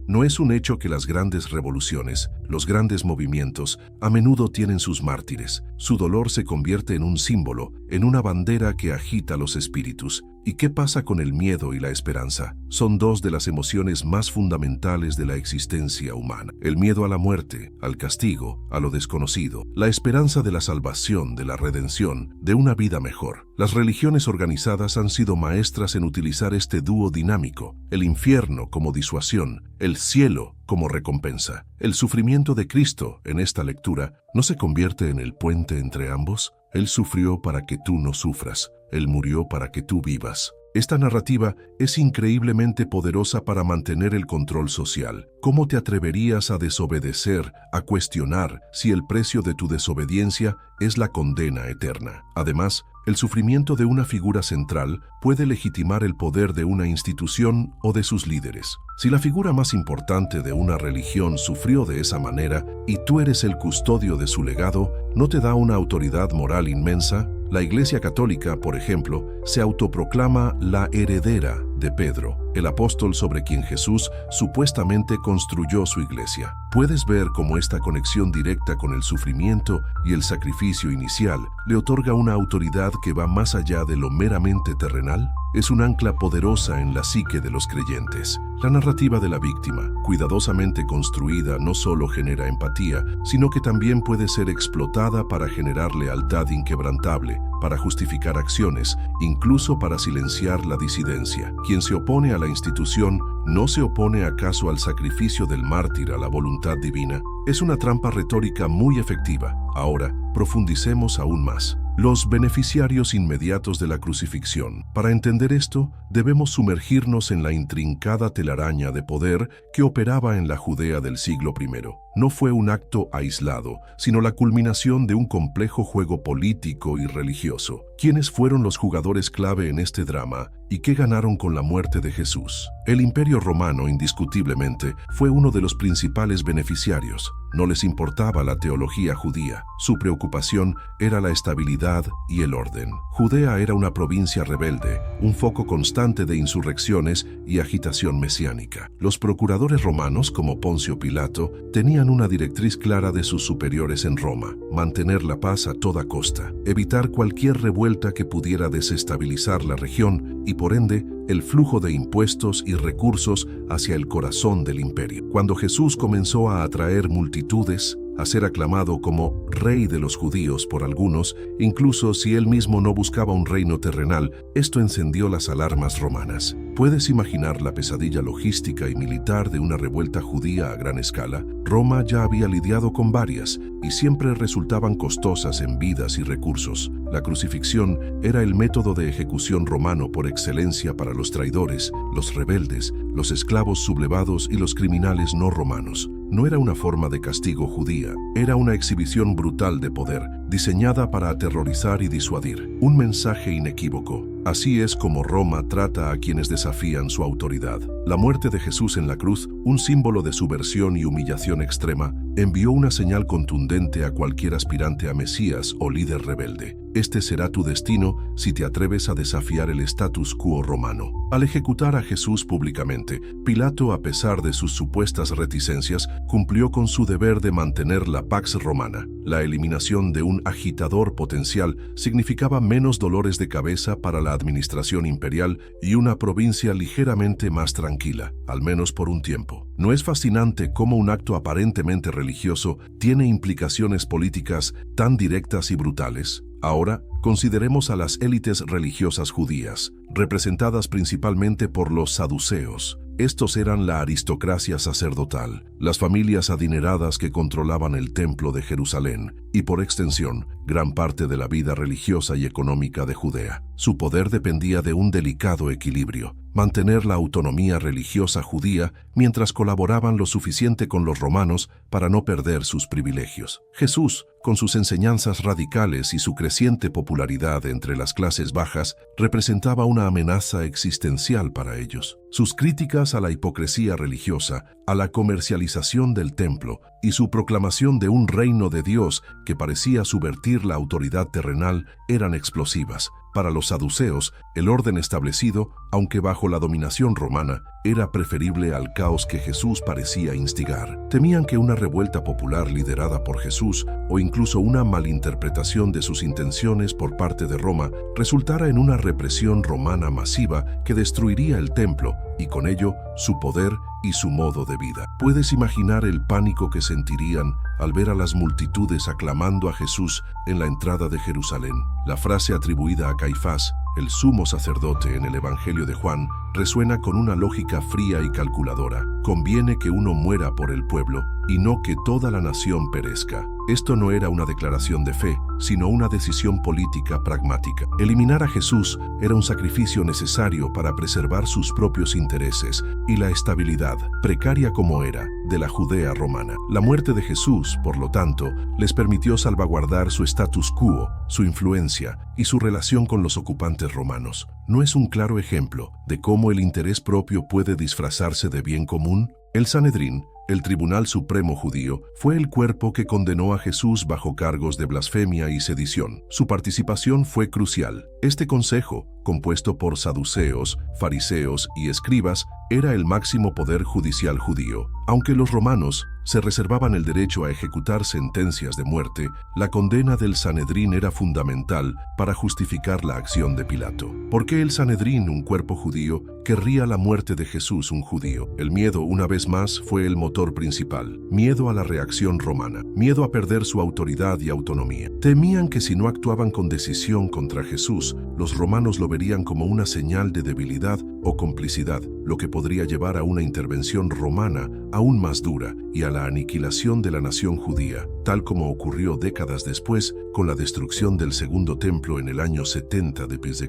No es un hecho que las grandes revoluciones, los grandes movimientos, a menudo tienen sus mártires. Su dolor se convierte en un símbolo, en una bandera que agita los espíritus. ¿Y qué pasa con el miedo y la esperanza? Son dos de las emociones más fundamentales de la existencia humana. El miedo a la muerte, al castigo, a lo desconocido. La esperanza de la salvación, de la redención, de una vida mejor. Las religiones organizadas han sido maestras en utilizar este dúo dinámico. El infierno como disuasión, el cielo como recompensa. El sufrimiento de Cristo, en esta lectura, ¿no se convierte en el puente entre ambos? Él sufrió para que tú no sufras. Él murió para que tú vivas. Esta narrativa es increíblemente poderosa para mantener el control social. ¿Cómo te atreverías a desobedecer, a cuestionar si el precio de tu desobediencia es la condena eterna? Además, el sufrimiento de una figura central puede legitimar el poder de una institución o de sus líderes. Si la figura más importante de una religión sufrió de esa manera y tú eres el custodio de su legado, ¿no te da una autoridad moral inmensa? La Iglesia Católica, por ejemplo, se autoproclama la heredera de Pedro, el apóstol sobre quien Jesús supuestamente construyó su iglesia. ¿Puedes ver cómo esta conexión directa con el sufrimiento y el sacrificio inicial le otorga una autoridad que va más allá de lo meramente terrenal? Es un ancla poderosa en la psique de los creyentes. La narrativa de la víctima, cuidadosamente construida, no solo genera empatía, sino que también puede ser explotada para generar lealtad inquebrantable, para justificar acciones, incluso para silenciar la disidencia. Quien se opone a la institución, ¿no se opone acaso al sacrificio del mártir a la voluntad divina? Es una trampa retórica muy efectiva. Ahora, profundicemos aún más. Los beneficiarios inmediatos de la crucifixión. Para entender esto, debemos sumergirnos en la intrincada telaraña de poder que operaba en la Judea del siglo I. No fue un acto aislado, sino la culminación de un complejo juego político y religioso. ¿Quiénes fueron los jugadores clave en este drama y qué ganaron con la muerte de Jesús? El Imperio Romano, indiscutiblemente, fue uno de los principales beneficiarios. No les importaba la teología judía. Su preocupación era la estabilidad y el orden. Judea era una provincia rebelde, un foco constante de insurrecciones y agitación mesiánica. Los procuradores romanos, como Poncio Pilato, tenían una directriz clara de sus superiores en Roma: mantener la paz a toda costa, evitar cualquier revuelta que pudiera desestabilizar la región y, por ende, el flujo de impuestos y recursos hacia el corazón del imperio. Cuando Jesús comenzó a atraer multitudes, a ser aclamado como Rey de los judíos por algunos, incluso si él mismo no buscaba un reino terrenal, esto encendió las alarmas romanas. ¿Puedes imaginar la pesadilla logística y militar de una revuelta judía a gran escala? Roma ya había lidiado con varias y siempre resultaban costosas en vidas y recursos. La crucifixión era el método de ejecución romano por excelencia para los traidores, los rebeldes, los esclavos sublevados y los criminales no romanos. No era una forma de castigo judía, era una exhibición brutal de poder, diseñada para aterrorizar y disuadir. Un mensaje inequívoco. Así es como Roma trata a quienes desafían su autoridad. La muerte de Jesús en la cruz, un símbolo de subversión y humillación extrema, envió una señal contundente a cualquier aspirante a Mesías o líder rebelde. Este será tu destino si te atreves a desafiar el status quo romano. Al ejecutar a Jesús públicamente, Pilato, a pesar de sus supuestas reticencias, cumplió con su deber de mantener la pax romana. La eliminación de un agitador potencial significaba menos dolores de cabeza para la administración imperial y una provincia ligeramente más tranquila, al menos por un tiempo. ¿No es fascinante cómo un acto aparentemente religioso tiene implicaciones políticas tan directas y brutales? Ahora, consideremos a las élites religiosas judías, representadas principalmente por los saduceos. Estos eran la aristocracia sacerdotal, las familias adineradas que controlaban el templo de Jerusalén y, por extensión, gran parte de la vida religiosa y económica de Judea. Su poder dependía de un delicado equilibrio: mantener la autonomía religiosa judía mientras colaboraban lo suficiente con los romanos para no perder sus privilegios. Jesús, con sus enseñanzas radicales y su creciente popularidad entre las clases bajas, representaba una amenaza existencial para ellos. Sus críticas a la hipocresía religiosa, a la comercialización del templo y su proclamación de un reino de Dios que parecía subvertir la autoridad terrenal eran explosivas. Para los saduceos, el orden establecido, aunque bajo la dominación romana, era preferible al caos que Jesús parecía instigar. Temían que una revuelta popular liderada por Jesús, o incluso una malinterpretación de sus intenciones por parte de Roma, resultara en una represión romana masiva que destruiría el templo y con ello su poder y su modo de vida. ¿Puedes imaginar el pánico que sentirían al ver a las multitudes aclamando a Jesús en la entrada de Jerusalén? La frase atribuida a Caifás, el sumo sacerdote en el Evangelio de Juan, resuena con una lógica fría y calculadora. Conviene que uno muera por el pueblo y no que toda la nación perezca. Esto no era una declaración de fe, sino una decisión política pragmática. Eliminar a Jesús era un sacrificio necesario para preservar sus propios intereses y la estabilidad, precaria como era, de la Judea romana. La muerte de Jesús, por lo tanto, les permitió salvaguardar su status quo, su influencia y su relación con los ocupantes romanos. ¿No es un claro ejemplo de cómo el interés propio puede disfrazarse de bien común? El Sanedrín, el Tribunal Supremo Judío, fue el cuerpo que condenó a Jesús bajo cargos de blasfemia y sedición. Su participación fue crucial. Este consejo, compuesto por saduceos, fariseos y escribas, era el máximo poder judicial judío. Aunque los romanos se reservaban el derecho a ejecutar sentencias de muerte, la condena del Sanedrín era fundamental para justificar la acción de Pilato. ¿Por qué el Sanedrín, un cuerpo judío, querría la muerte de Jesús, un judío? El miedo, una vez más, fue el motor principal. Miedo a la reacción romana, miedo a perder su autoridad y autonomía. Temían que si no actuaban con decisión contra Jesús, los romanos lo verían como una señal de debilidad o complicidad, lo que podría llevar a una intervención romana aún más dura y a la aniquilación de la nación judía, tal como ocurrió décadas después con la destrucción del Segundo Templo en el año 70 d.C.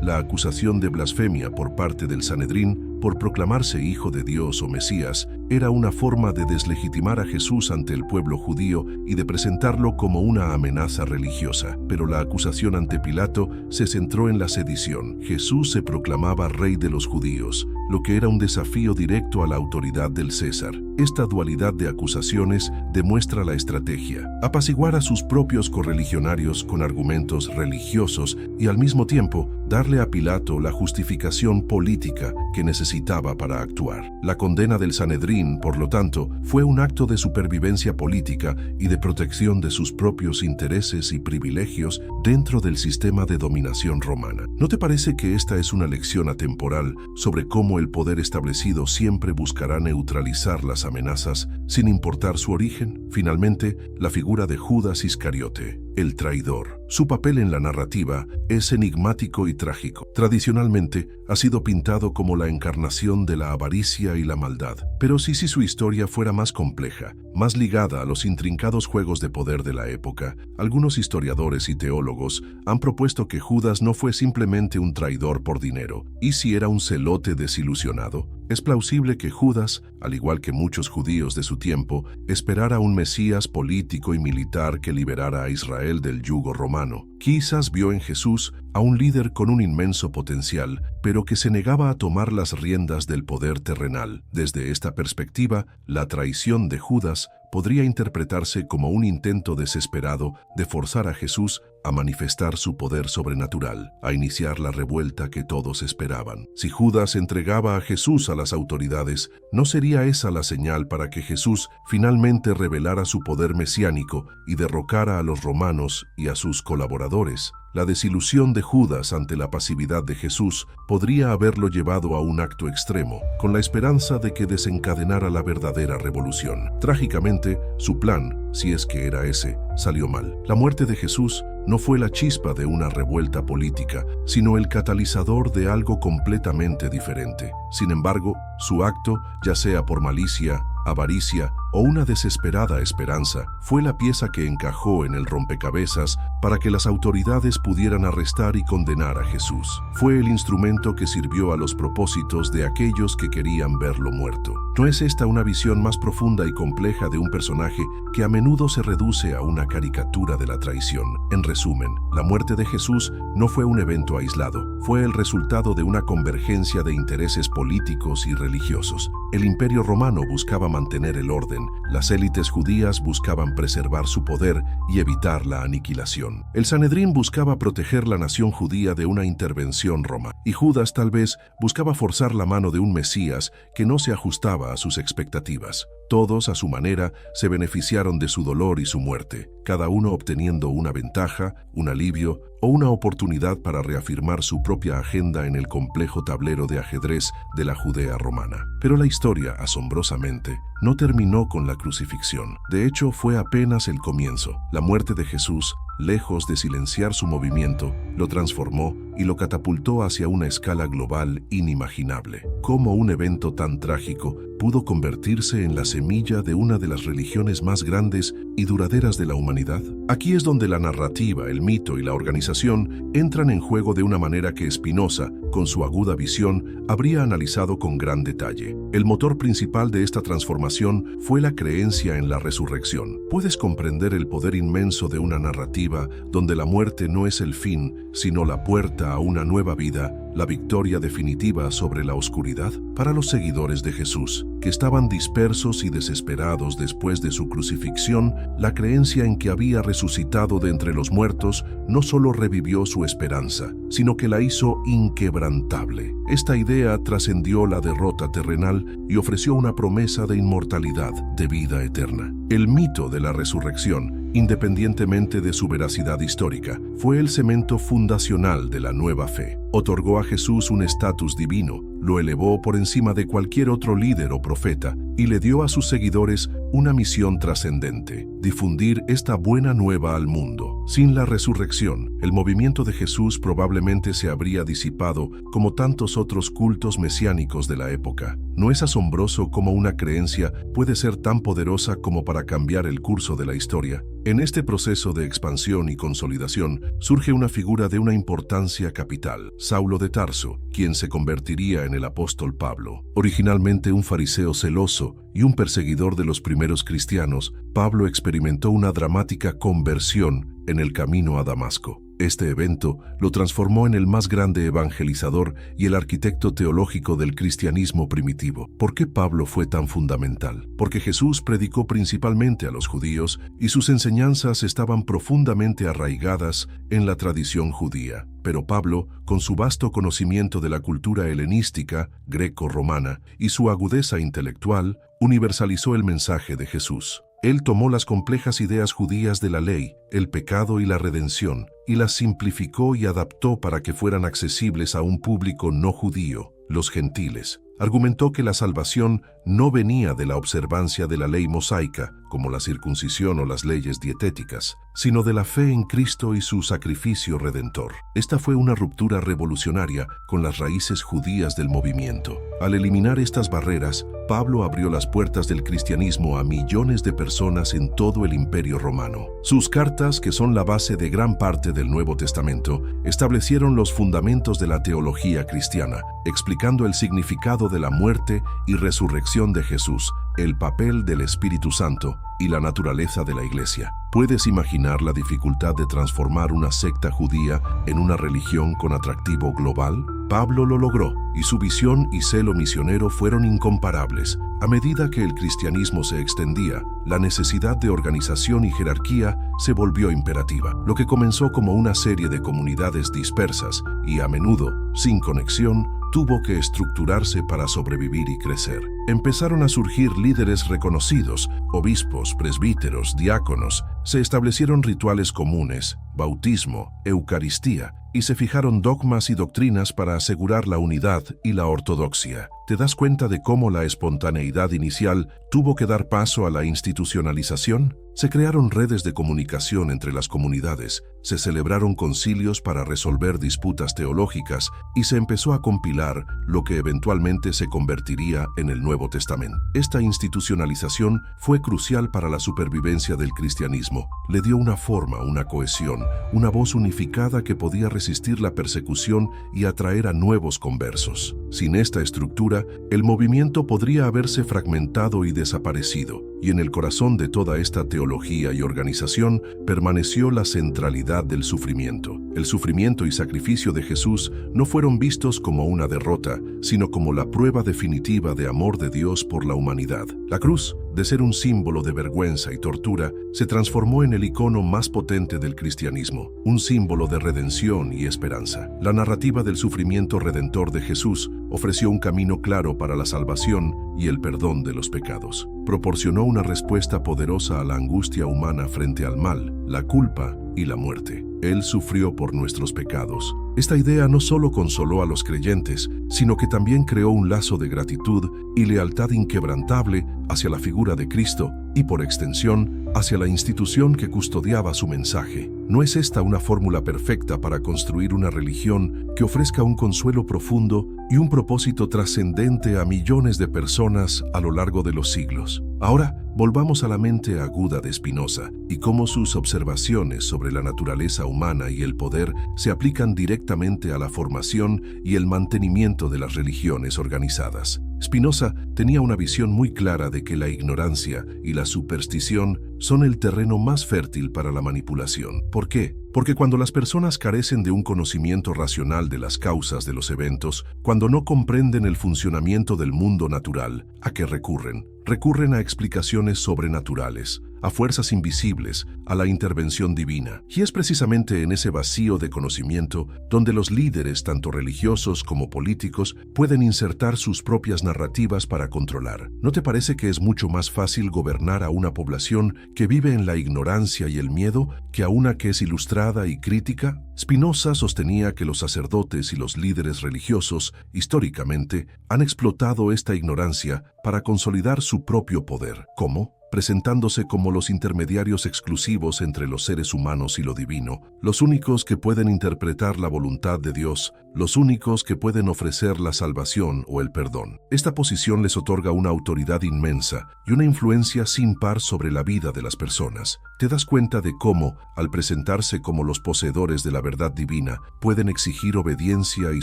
La acusación de blasfemia por parte del Sanedrín por proclamarse hijo de Dios o Mesías era una forma de deslegitimar a Jesús ante el pueblo judío y de presentarlo como una amenaza religiosa. Pero la acusación ante Pilato se centró en la sedición. Jesús se proclamaba rey de los judíos, lo que era un desafío directo a la autoridad del César. Esta dualidad de acusaciones demuestra la estrategia: apaciguar a sus propios correligionarios con argumentos religiosos y al mismo tiempo darle a Pilato la justificación política que necesitaba para actuar. La condena del Sanedrín, por lo tanto, fue un acto de supervivencia política y de protección de sus propios intereses y privilegios dentro del sistema de dominación romana. ¿No te parece que esta es una lección atemporal sobre cómo el poder establecido siempre buscará neutralizar las amenazas sin importar su origen? Finalmente, la figura de Judas Iscariote, el traidor. Su papel en la narrativa es enigmático y trágico. Tradicionalmente, ha sido pintado como la encarnación de la avaricia y la maldad. Pero si su historia fuera más compleja, más ligada a los intrincados juegos de poder de la época, algunos historiadores y teólogos han propuesto que Judas no fue simplemente un traidor por dinero. ¿Y si era un celote desilusionado? Es plausible que Judas, al igual que muchos judíos de su tiempo, esperara un Mesías político y militar que liberara a Israel del yugo romano. Quizás vio en Jesús a un líder con un inmenso potencial, pero que se negaba a tomar las riendas del poder terrenal. Desde esta perspectiva, la traición de Judas podría interpretarse como un intento desesperado de forzar a Jesús a manifestar su poder sobrenatural, a iniciar la revuelta que todos esperaban. Si Judas entregaba a Jesús a las autoridades, ¿no sería esa la señal para que Jesús finalmente revelara su poder mesiánico y derrocara a los romanos y a sus colaboradores? La desilusión de Judas ante la pasividad de Jesús podría haberlo llevado a un acto extremo, con la esperanza de que desencadenara la verdadera revolución. Trágicamente, su plan, si es que era ese, salió mal. La muerte de Jesús no fue la chispa de una revuelta política, sino el catalizador de algo completamente diferente. Sin embargo, su acto, ya sea por malicia, avaricia o una desesperada esperanza, fue la pieza que encajó en el rompecabezas para que las autoridades pudieran arrestar y condenar a Jesús. Fue el instrumento que sirvió a los propósitos de aquellos que querían verlo muerto. ¿No es esta una visión más profunda y compleja de un personaje que a menudo se reduce a una caricatura de la traición? En resumen, la muerte de Jesús no fue un evento aislado, fue el resultado de una convergencia de intereses políticos y religiosos. El Imperio Romano buscaba mantener el orden, las élites judías buscaban preservar su poder y evitar la aniquilación. El Sanedrín buscaba proteger la nación judía de una intervención romana, y Judas tal vez buscaba forzar la mano de un Mesías que no se ajustaba a sus expectativas. Todos, a su manera, se beneficiaron de su dolor y su muerte, cada uno obteniendo una ventaja, un alivio o una oportunidad para reafirmar su propia agenda en el complejo tablero de ajedrez de la Judea romana. Pero la historia, asombrosamente, no terminó con la crucifixión. De hecho, fue apenas el comienzo. La muerte de Jesús, lejos de silenciar su movimiento, lo transformó y lo catapultó hacia una escala global inimaginable. ¿Cómo un evento tan trágico pudo convertirse en la semilla de una de las religiones más grandes y duraderas de la humanidad? Aquí es donde la narrativa, el mito y la organización entran en juego de una manera que Spinoza, con su aguda visión, habría analizado con gran detalle. El motor principal de esta transformación fue la creencia en la resurrección. ¿Puedes comprender el poder inmenso de una narrativa donde la muerte no es el fin, sino la puerta a una nueva vida, la victoria definitiva sobre la oscuridad? Para los seguidores de Jesús, que estaban dispersos y desesperados después de su crucifixión, la creencia en que había resucitado de entre los muertos no solo revivió su esperanza, sino que la hizo inquebrantable. Esta idea trascendió la derrota terrenal y ofreció una promesa de inmortalidad, de vida eterna. El mito de la resurrección, independientemente de su veracidad histórica, fue el cemento fundacional de la nueva fe. Otorgó a Jesús un estatus divino, lo elevó por encima de cualquier otro líder o profeta y le dio a sus seguidores una misión trascendente: difundir esta buena nueva al mundo. Sin la resurrección, el movimiento de Jesús probablemente se habría disipado como tantos otros cultos mesiánicos de la época. ¿No es asombroso cómo una creencia puede ser tan poderosa como para cambiar el curso de la historia? En este proceso de expansión y consolidación surge una figura de una importancia capital: Saulo de Tarso, quien se convertiría en el apóstol Pablo. Originalmente un fariseo celoso y un perseguidor de los primeros cristianos, Pablo experimentó una dramática conversión en el camino a Damasco. Este evento lo transformó en el más grande evangelizador y el arquitecto teológico del cristianismo primitivo. ¿Por qué Pablo fue tan fundamental? Porque Jesús predicó principalmente a los judíos y sus enseñanzas estaban profundamente arraigadas en la tradición judía. Pero Pablo, con su vasto conocimiento de la cultura helenística, greco-romana, y su agudeza intelectual, universalizó el mensaje de Jesús. Él tomó las complejas ideas judías de la ley, el pecado y la redención, y las simplificó y adaptó para que fueran accesibles a un público no judío, los gentiles. Argumentó que la salvación no venía de la observancia de la ley mosaica, como la circuncisión o las leyes dietéticas, sino de la fe en Cristo y su sacrificio redentor. Esta fue una ruptura revolucionaria con las raíces judías del movimiento. Al eliminar estas barreras, Pablo abrió las puertas del cristianismo a millones de personas en todo el Imperio Romano. Sus cartas, que son la base de gran parte del Nuevo Testamento, establecieron los fundamentos de la teología cristiana, explicando el significado de la muerte y resurrección de Jesús, el papel del Espíritu Santo y la naturaleza de la Iglesia. ¿Puedes imaginar la dificultad de transformar una secta judía en una religión con atractivo global? Pablo lo logró, y su visión y celo misionero fueron incomparables. A medida que el cristianismo se extendía, la necesidad de organización y jerarquía se volvió imperativa. Lo que comenzó como una serie de comunidades dispersas y, a menudo, sin conexión, tuvo que estructurarse para sobrevivir y crecer. Empezaron a surgir líderes reconocidos, obispos, presbíteros, diáconos. Se establecieron rituales comunes, bautismo, eucaristía, y se fijaron dogmas y doctrinas para asegurar la unidad y la ortodoxia. ¿Te das cuenta de cómo la espontaneidad inicial tuvo que dar paso a la institucionalización? Se crearon redes de comunicación entre las comunidades, se celebraron concilios para resolver disputas teológicas y se empezó a compilar lo que eventualmente se convertiría en el Nuevo Testamento. Esta institucionalización fue crucial para la supervivencia del cristianismo. Le dio una forma, una cohesión, una voz unificada que podía resistir la persecución y atraer a nuevos conversos. Sin esta estructura, el movimiento podría haberse fragmentado y desaparecido, y en el corazón de toda esta teología y organización permaneció la centralidad del sufrimiento. El sufrimiento y sacrificio de Jesús no fueron vistos como una derrota, sino como la prueba definitiva de amor de Dios por la humanidad. La cruz, de ser un símbolo de vergüenza y tortura, se transformó en el icono más potente del cristianismo, un símbolo de redención y esperanza. La narrativa del sufrimiento redentor de Jesús ofreció un camino claro para la salvación y el perdón de los pecados. Proporcionó una respuesta poderosa a la angustia humana frente al mal, la culpa y la muerte. Él sufrió por nuestros pecados. Esta idea no solo consoló a los creyentes, sino que también creó un lazo de gratitud y lealtad inquebrantable hacia la figura de Cristo y, por extensión, hacia la institución que custodiaba su mensaje. ¿No es esta una fórmula perfecta para construir una religión que ofrezca un consuelo profundo y un propósito trascendente a millones de personas a lo largo de los siglos? Ahora, volvamos a la mente aguda de Spinoza y cómo sus observaciones sobre la naturaleza humana y el poder se aplican directamente a la formación y el mantenimiento de las religiones organizadas. Spinoza tenía una visión muy clara de que la ignorancia y la superstición son el terreno más fértil para la manipulación. ¿Por qué? Porque cuando las personas carecen de un conocimiento racional de las causas de los eventos, cuando no comprenden el funcionamiento del mundo natural, ¿a qué recurren? Recurren a explicaciones sobrenaturales, a fuerzas invisibles, a la intervención divina. Y es precisamente en ese vacío de conocimiento donde los líderes, tanto religiosos como políticos, pueden insertar sus propias narrativas para controlar. ¿No te parece que es mucho más fácil gobernar a una población que vive en la ignorancia y el miedo que a una que es ilustrada y crítica? Spinoza sostenía que los sacerdotes y los líderes religiosos, históricamente, han explotado esta ignorancia para consolidar su propio poder. ¿Cómo? Presentándose como los intermediarios exclusivos entre los seres humanos y lo divino, los únicos que pueden interpretar la voluntad de Dios, los únicos que pueden ofrecer la salvación o el perdón. Esta posición les otorga una autoridad inmensa y una influencia sin par sobre la vida de las personas. ¿Te das cuenta de cómo, al presentarse como los poseedores de la verdad divina, pueden exigir obediencia y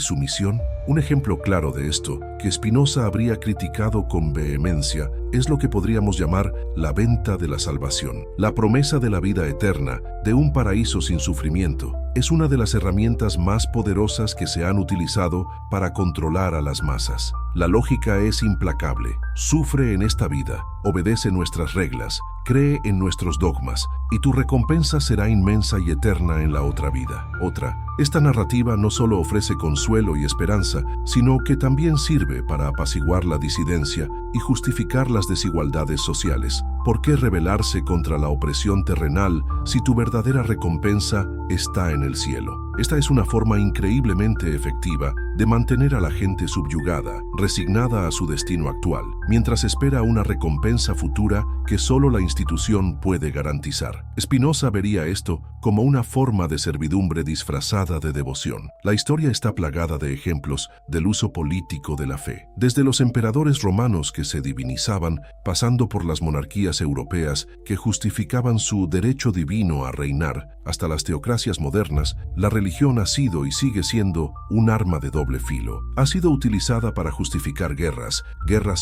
sumisión? Un ejemplo claro de esto, que Spinoza habría criticado con vehemencia, es lo que podríamos llamar la venta de la salvación. La promesa de la vida eterna, de un paraíso sin sufrimiento, es una de las herramientas más poderosas que se han utilizado para controlar a las masas. La lógica es implacable. Sufre en esta vida, obedece nuestras reglas, cree en nuestros dogmas, y tu recompensa será inmensa y eterna en la otra vida. Esta narrativa no solo ofrece consuelo y esperanza, sino que también sirve para apaciguar la disidencia y justificar las desigualdades sociales. ¿Por qué rebelarse contra la opresión terrenal si tu verdadera recompensa está en el cielo? Esta es una forma increíblemente efectiva de mantener a la gente subyugada, resignada a su destino actual, mientras espera una recompensa futura que solo la institución puede garantizar. Spinoza vería esto como una forma de servidumbre disfrazada de devoción. La historia está plagada de ejemplos del uso político de la fe. Desde los emperadores romanos que se divinizaban, pasando por las monarquías europeas que justificaban su derecho divino a reinar, hasta las teocracias modernas, la religión ha sido y sigue siendo un arma de doble filo. Ha sido utilizada para justificar guerras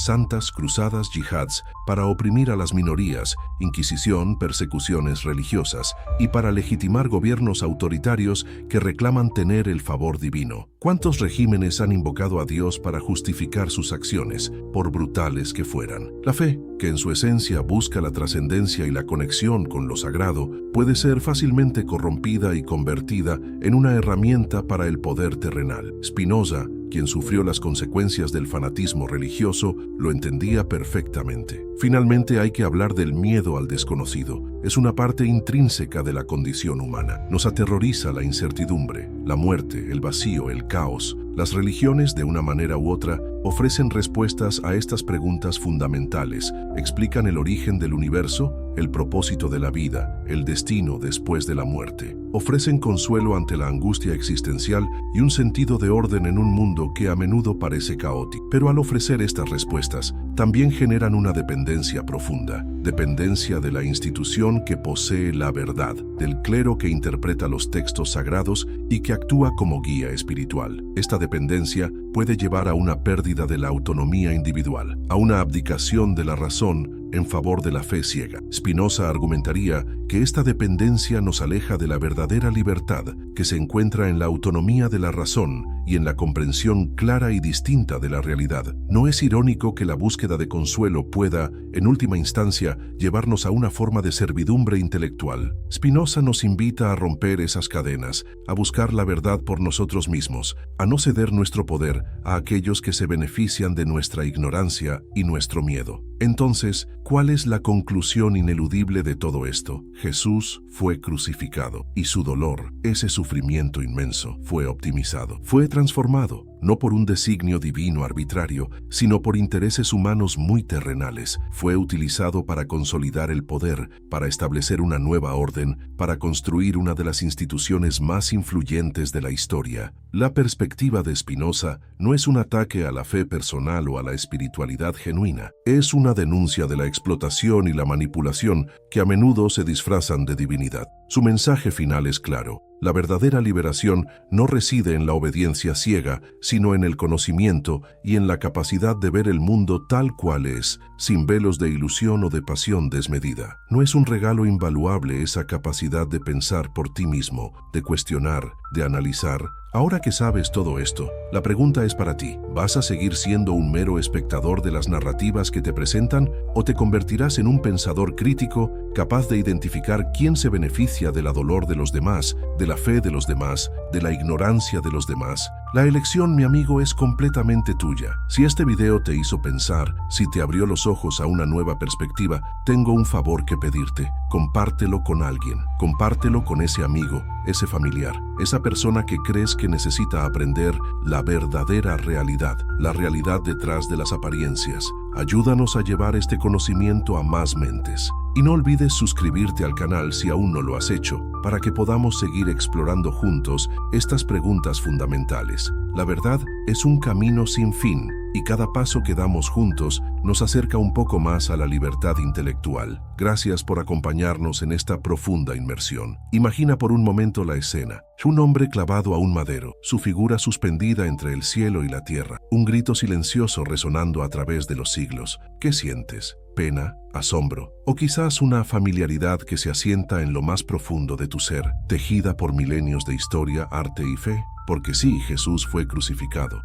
santas, cruzadas, yihads, para oprimir a las minorías, inquisición, persecuciones religiosas, y para legitimar gobiernos autoritarios que reclaman tener el favor divino. ¿Cuántos regímenes han invocado a Dios para justificar sus acciones, por brutales que fueran? La fe, que en su esencia busca la trascendencia y la conexión con lo sagrado, puede ser fácilmente corrompida y convertida en una herramienta para el poder terrenal. Spinoza, quien sufrió las consecuencias del fanatismo religioso, lo entendía perfectamente. Finalmente hay que hablar del miedo al desconocido. Es una parte intrínseca de la condición humana. Nos aterroriza la incertidumbre, la muerte, el vacío, el caos. Las religiones, de una manera u otra, ofrecen respuestas a estas preguntas fundamentales. Explican el origen del universo, el propósito de la vida, el destino después de la muerte. Ofrecen consuelo ante la angustia existencial y un sentido de orden en un mundo que a menudo parece caótico. Pero al ofrecer estas respuestas, también generan una dependencia profunda. Dependencia de la institución que posee la verdad, del clero que interpreta los textos sagrados y que actúa como guía espiritual. Esta dependencia puede llevar a una pérdida de la autonomía individual, a una abdicación de la razón en favor de la fe ciega. Spinoza argumentaría que esta dependencia nos aleja de la verdadera libertad que se encuentra en la autonomía de la razón y en la comprensión clara y distinta de la realidad. ¿No es irónico que la búsqueda de consuelo pueda, en última instancia, llevarnos a una forma de servidumbre intelectual? Spinoza nos invita a romper esas cadenas, a buscar la verdad por nosotros mismos, a no ceder nuestro poder a aquellos que se benefician de nuestra ignorancia y nuestro miedo. Entonces, ¿cuál es la conclusión ineludible de todo esto? Jesús fue crucificado y su dolor, ese sufrimiento inmenso, fue optimizado, fue transformado, no por un designio divino arbitrario, sino por intereses humanos muy terrenales. Fue utilizado para consolidar el poder, para establecer una nueva orden, para construir una de las instituciones más influyentes de la historia. La perspectiva de Spinoza no es un ataque a la fe personal o a la espiritualidad genuina, es una denuncia de la explotación y la manipulación que a menudo se disfrazan de divinidad. Su mensaje final es claro. La verdadera liberación no reside en la obediencia ciega, sino en el conocimiento y en la capacidad de ver el mundo tal cual es, sin velos de ilusión o de pasión desmedida. No es un regalo invaluable esa capacidad de pensar por ti mismo, de cuestionar, de analizar. Ahora que sabes todo esto, la pregunta es para ti. ¿Vas a seguir siendo un mero espectador de las narrativas que te presentan o te convertirás en un pensador crítico, capaz de identificar quién se beneficia del dolor de los demás, de la fe de los demás, de la ignorancia de los demás? La elección, mi amigo, es completamente tuya. Si este video te hizo pensar, si te abrió los ojos a una nueva perspectiva, tengo un favor que pedirte. Compártelo con alguien. Compártelo con ese amigo, ese familiar, esa persona que crees que necesita aprender la verdadera realidad, la realidad detrás de las apariencias. Ayúdanos a llevar este conocimiento a más mentes. Y no olvides suscribirte al canal si aún no lo has hecho, para que podamos seguir explorando juntos estas preguntas fundamentales. La verdad es un camino sin fin, y cada paso que damos juntos nos acerca un poco más a la libertad intelectual. Gracias por acompañarnos en esta profunda inmersión. Imagina por un momento la escena. Un hombre clavado a un madero, su figura suspendida entre el cielo y la tierra, un grito silencioso resonando a través de los siglos. ¿Qué sientes? ¿Pena? ¿Asombro? ¿O quizás una familiaridad que se asienta en lo más profundo de tu ser, tejida por milenios de historia, arte y fe? Porque sí, Jesús fue crucificado.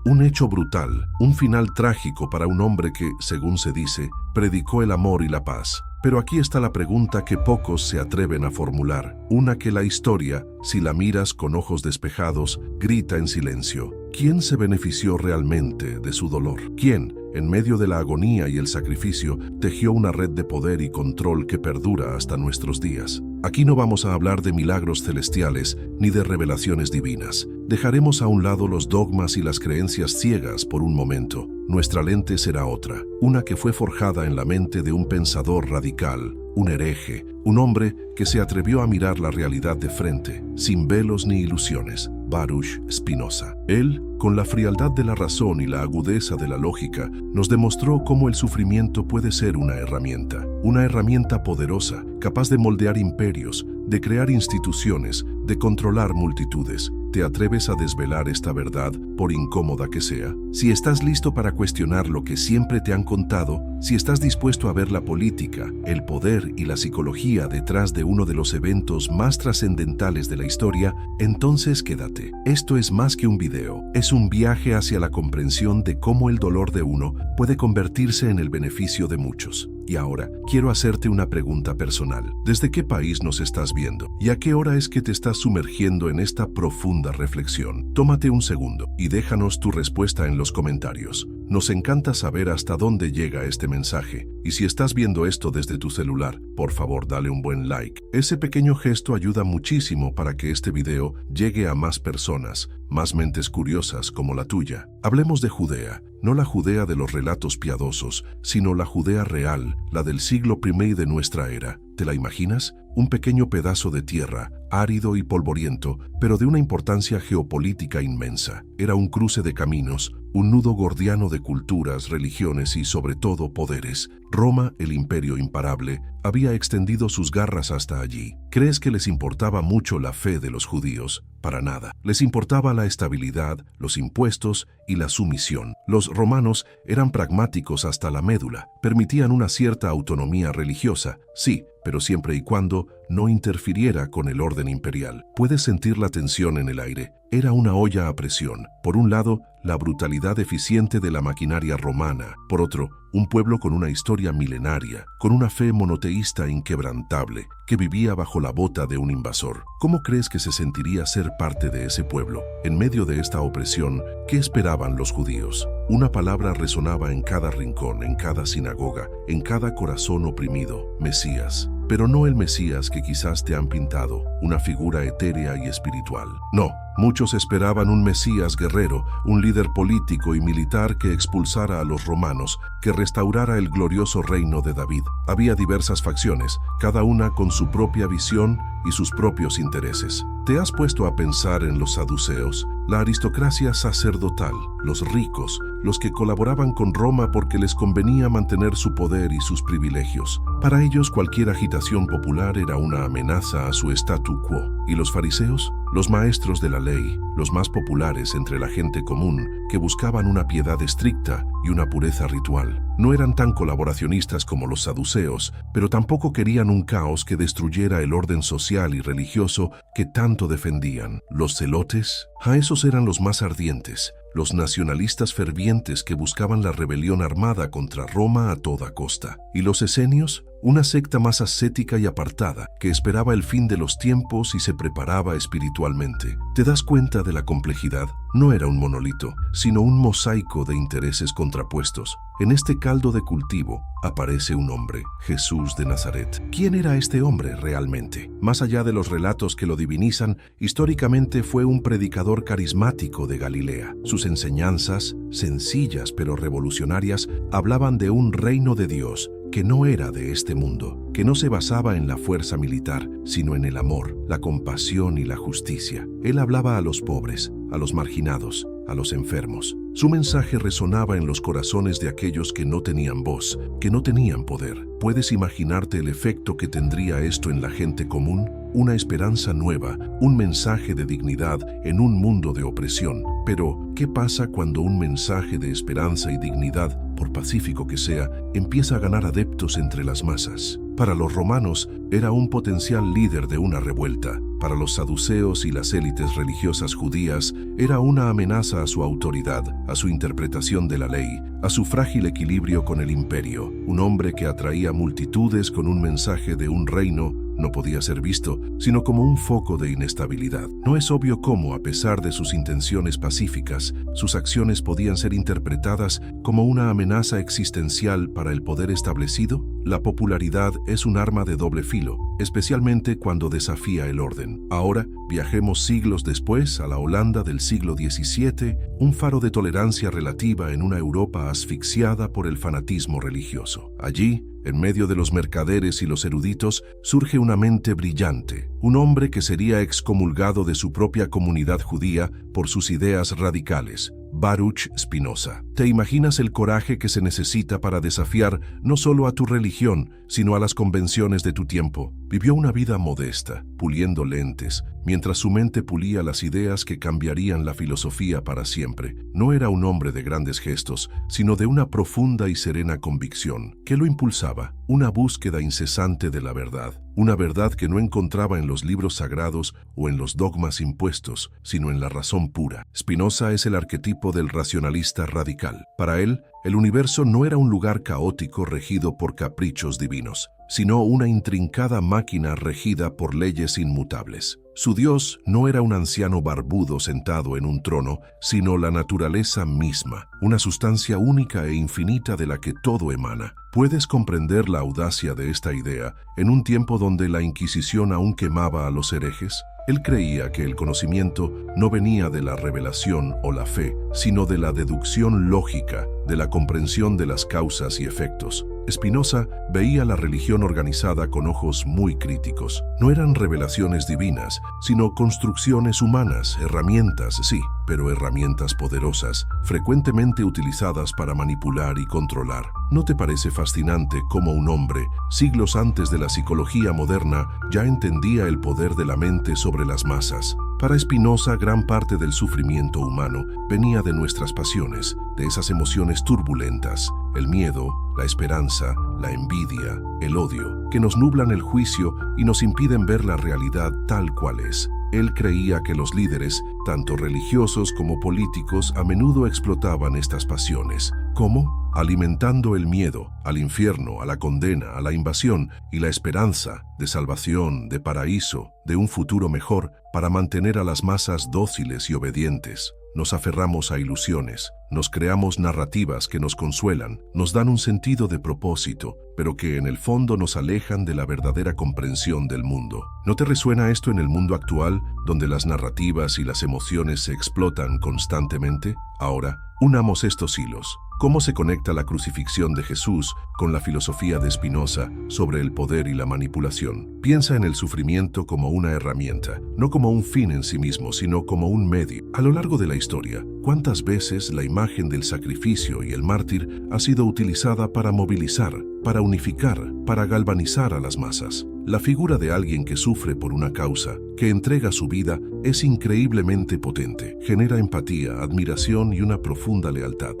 Un hecho brutal, un final trágico para un hombre que, según se dice, predicó el amor y la paz. Pero aquí está la pregunta que pocos se atreven a formular, una que la historia, si la miras con ojos despejados, grita en silencio. ¿Quién se benefició realmente de su dolor? ¿Quién, en medio de la agonía y el sacrificio, tejió una red de poder y control que perdura hasta nuestros días? Aquí no vamos a hablar de milagros celestiales ni de revelaciones divinas. Dejaremos a un lado los dogmas y las creencias ciegas por un momento. Nuestra lente será otra, una que fue forjada en la mente de un pensador radical, un hereje, un hombre que se atrevió a mirar la realidad de frente, sin velos ni ilusiones. Baruch Spinoza. Él, con la frialdad de la razón y la agudeza de la lógica, nos demostró cómo el sufrimiento puede ser una herramienta poderosa, capaz de moldear imperios, de crear instituciones, de controlar multitudes. ¿Te atreves a desvelar esta verdad, por incómoda que sea? Si estás listo para cuestionar lo que siempre te han contado, si estás dispuesto a ver la política, el poder y la psicología detrás de uno de los eventos más trascendentales de la historia, entonces quédate. Esto es más que un video, es un viaje hacia la comprensión de cómo el dolor de uno puede convertirse en el beneficio de muchos. Y ahora, quiero hacerte una pregunta personal. ¿Desde qué país nos estás viendo? ¿Y a qué hora es que te estás sumergiendo en esta profunda reflexión? Tómate un segundo y déjanos tu respuesta en los comentarios. Nos encanta saber hasta dónde llega este mensaje. Y si estás viendo esto desde tu celular, por favor dale un buen like. Ese pequeño gesto ayuda muchísimo para que este video llegue a más personas, más mentes curiosas como la tuya. Hablemos de Judea. No la Judea de los relatos piadosos, sino la Judea real, la del siglo I de nuestra era. ¿Te la imaginas? Un pequeño pedazo de tierra, árido y polvoriento, pero de una importancia geopolítica inmensa. Era un cruce de caminos, un nudo gordiano de culturas, religiones y, sobre todo, poderes. Roma, el imperio imparable, había extendido sus garras hasta allí. ¿Crees que les importaba mucho la fe de los judíos? Para nada. Les importaba la estabilidad, los impuestos y la sumisión. Los romanos eran pragmáticos hasta la médula. Permitían una cierta autonomía religiosa, sí, pero siempre y cuando no interfiriera con el orden imperial. Puedes sentir la tensión en el aire. Era una olla a presión. Por un lado, la brutalidad eficiente de la maquinaria romana. Por otro, un pueblo con una historia milenaria, con una fe monoteísta inquebrantable, que vivía bajo la bota de un invasor. ¿Cómo crees que se sentiría ser parte de ese pueblo? En medio de esta opresión, ¿qué esperaban los judíos? Una palabra resonaba en cada rincón, en cada sinagoga, en cada corazón oprimido: Mesías. Pero no el Mesías que quizás te han pintado, una figura etérea y espiritual. No, muchos esperaban un Mesías guerrero, un líder político y militar que expulsara a los romanos, que restaurara el glorioso reino de David. Había diversas facciones, cada una con su propia visión y sus propios intereses. ¿Te has puesto a pensar en los saduceos? La aristocracia sacerdotal, los ricos, los que colaboraban con Roma porque les convenía mantener su poder y sus privilegios. Para ellos cualquier agitación popular era una amenaza a su statu quo. ¿Y los fariseos? Los maestros de la ley, los más populares entre la gente común, que buscaban una piedad estricta y una pureza ritual. No eran tan colaboracionistas como los saduceos, pero tampoco querían un caos que destruyera el orden social y religioso que tanto defendían. ¿Los celotes? Esos eran los más ardientes, los nacionalistas fervientes que buscaban la rebelión armada contra Roma a toda costa. ¿Y los esenios? Una secta más ascética y apartada, que esperaba el fin de los tiempos y se preparaba espiritualmente. ¿Te das cuenta de la complejidad? No era un monolito, sino un mosaico de intereses contrapuestos. En este caldo de cultivo aparece un hombre, Jesús de Nazaret. ¿Quién era este hombre realmente? Más allá de los relatos que lo divinizan, históricamente fue un predicador carismático de Galilea. Sus enseñanzas, sencillas pero revolucionarias, hablaban de un reino de Dios que no era de este mundo, que no se basaba en la fuerza militar, sino en el amor, la compasión y la justicia. Él hablaba a los pobres, a los marginados, a los enfermos. Su mensaje resonaba en los corazones de aquellos que no tenían voz, que no tenían poder. ¿Puedes imaginarte el efecto que tendría esto en la gente común? Una esperanza nueva, un mensaje de dignidad en un mundo de opresión. Pero, ¿qué pasa cuando un mensaje de esperanza y dignidad, por pacífico que sea, empieza a ganar adeptos entre las masas? Para los romanos, era un potencial líder de una revuelta. Para los saduceos y las élites religiosas judías, era una amenaza a su autoridad, a su interpretación de la ley, a su frágil equilibrio con el imperio. Un hombre que atraía multitudes con un mensaje de un reino no podía ser visto, sino como un foco de inestabilidad. No es obvio cómo, a pesar de sus intenciones pacíficas, sus acciones podían ser interpretadas como una amenaza existencial para el poder establecido. La popularidad es un arma de doble filo, especialmente cuando desafía el orden. Ahora, viajemos siglos después a la Holanda del siglo XVII, un faro de tolerancia relativa en una Europa asfixiada por el fanatismo religioso. Allí, en medio de los mercaderes y los eruditos, surge una mente brillante, un hombre que sería excomulgado de su propia comunidad judía por sus ideas radicales, Baruch Spinoza. ¿Te imaginas el coraje que se necesita para desafiar no solo a tu religión, sino a las convenciones de tu tiempo? Vivió una vida modesta, puliendo lentes, mientras su mente pulía las ideas que cambiarían la filosofía para siempre. No era un hombre de grandes gestos, sino de una profunda y serena convicción. ¿Qué lo impulsaba? Una búsqueda incesante de la verdad. Una verdad que no encontraba en los libros sagrados o en los dogmas impuestos, sino en la razón pura. Spinoza es el arquetipo del racionalista radical. Para él, el universo no era un lugar caótico regido por caprichos divinos, sino una intrincada máquina regida por leyes inmutables. Su Dios no era un anciano barbudo sentado en un trono, sino la naturaleza misma, una sustancia única e infinita de la que todo emana. ¿Puedes comprender la audacia de esta idea en un tiempo donde la Inquisición aún quemaba a los herejes? Él creía que el conocimiento no venía de la revelación o la fe, sino de la deducción lógica, de la comprensión de las causas y efectos. Spinoza veía la religión organizada con ojos muy críticos. No eran revelaciones divinas, sino construcciones humanas, herramientas, sí, pero herramientas poderosas, frecuentemente utilizadas para manipular y controlar. ¿No te parece fascinante cómo un hombre, siglos antes de la psicología moderna, ya entendía el poder de la mente sobre las masas? Para Spinoza, gran parte del sufrimiento humano venía de nuestras pasiones, de esas emociones turbulentas, el miedo, la esperanza, la envidia, el odio, que nos nublan el juicio y nos impiden ver la realidad tal cual es. Él creía que los líderes, tanto religiosos como políticos, a menudo explotaban estas pasiones. ¿Cómo? Alimentando el miedo al infierno, a la condena, a la invasión y la esperanza de salvación, de paraíso, de un futuro mejor, para mantener a las masas dóciles y obedientes. Nos aferramos a ilusiones, nos creamos narrativas que nos consuelan, nos dan un sentido de propósito, pero que en el fondo nos alejan de la verdadera comprensión del mundo. ¿No te resuena esto en el mundo actual, donde las narrativas y las emociones se explotan constantemente? Ahora, unamos estos hilos. ¿Cómo se conecta la crucifixión de Jesús con la filosofía de Spinoza sobre el poder y la manipulación? Piensa en el sufrimiento como una herramienta, no como un fin en sí mismo, sino como un medio. A lo largo de la historia, ¿cuántas veces la imagen del sacrificio y el mártir ha sido utilizada para movilizar, para unificar, para galvanizar a las masas? La figura de alguien que sufre por una causa, que entrega su vida, es increíblemente potente. Genera empatía, admiración y una profunda lealtad.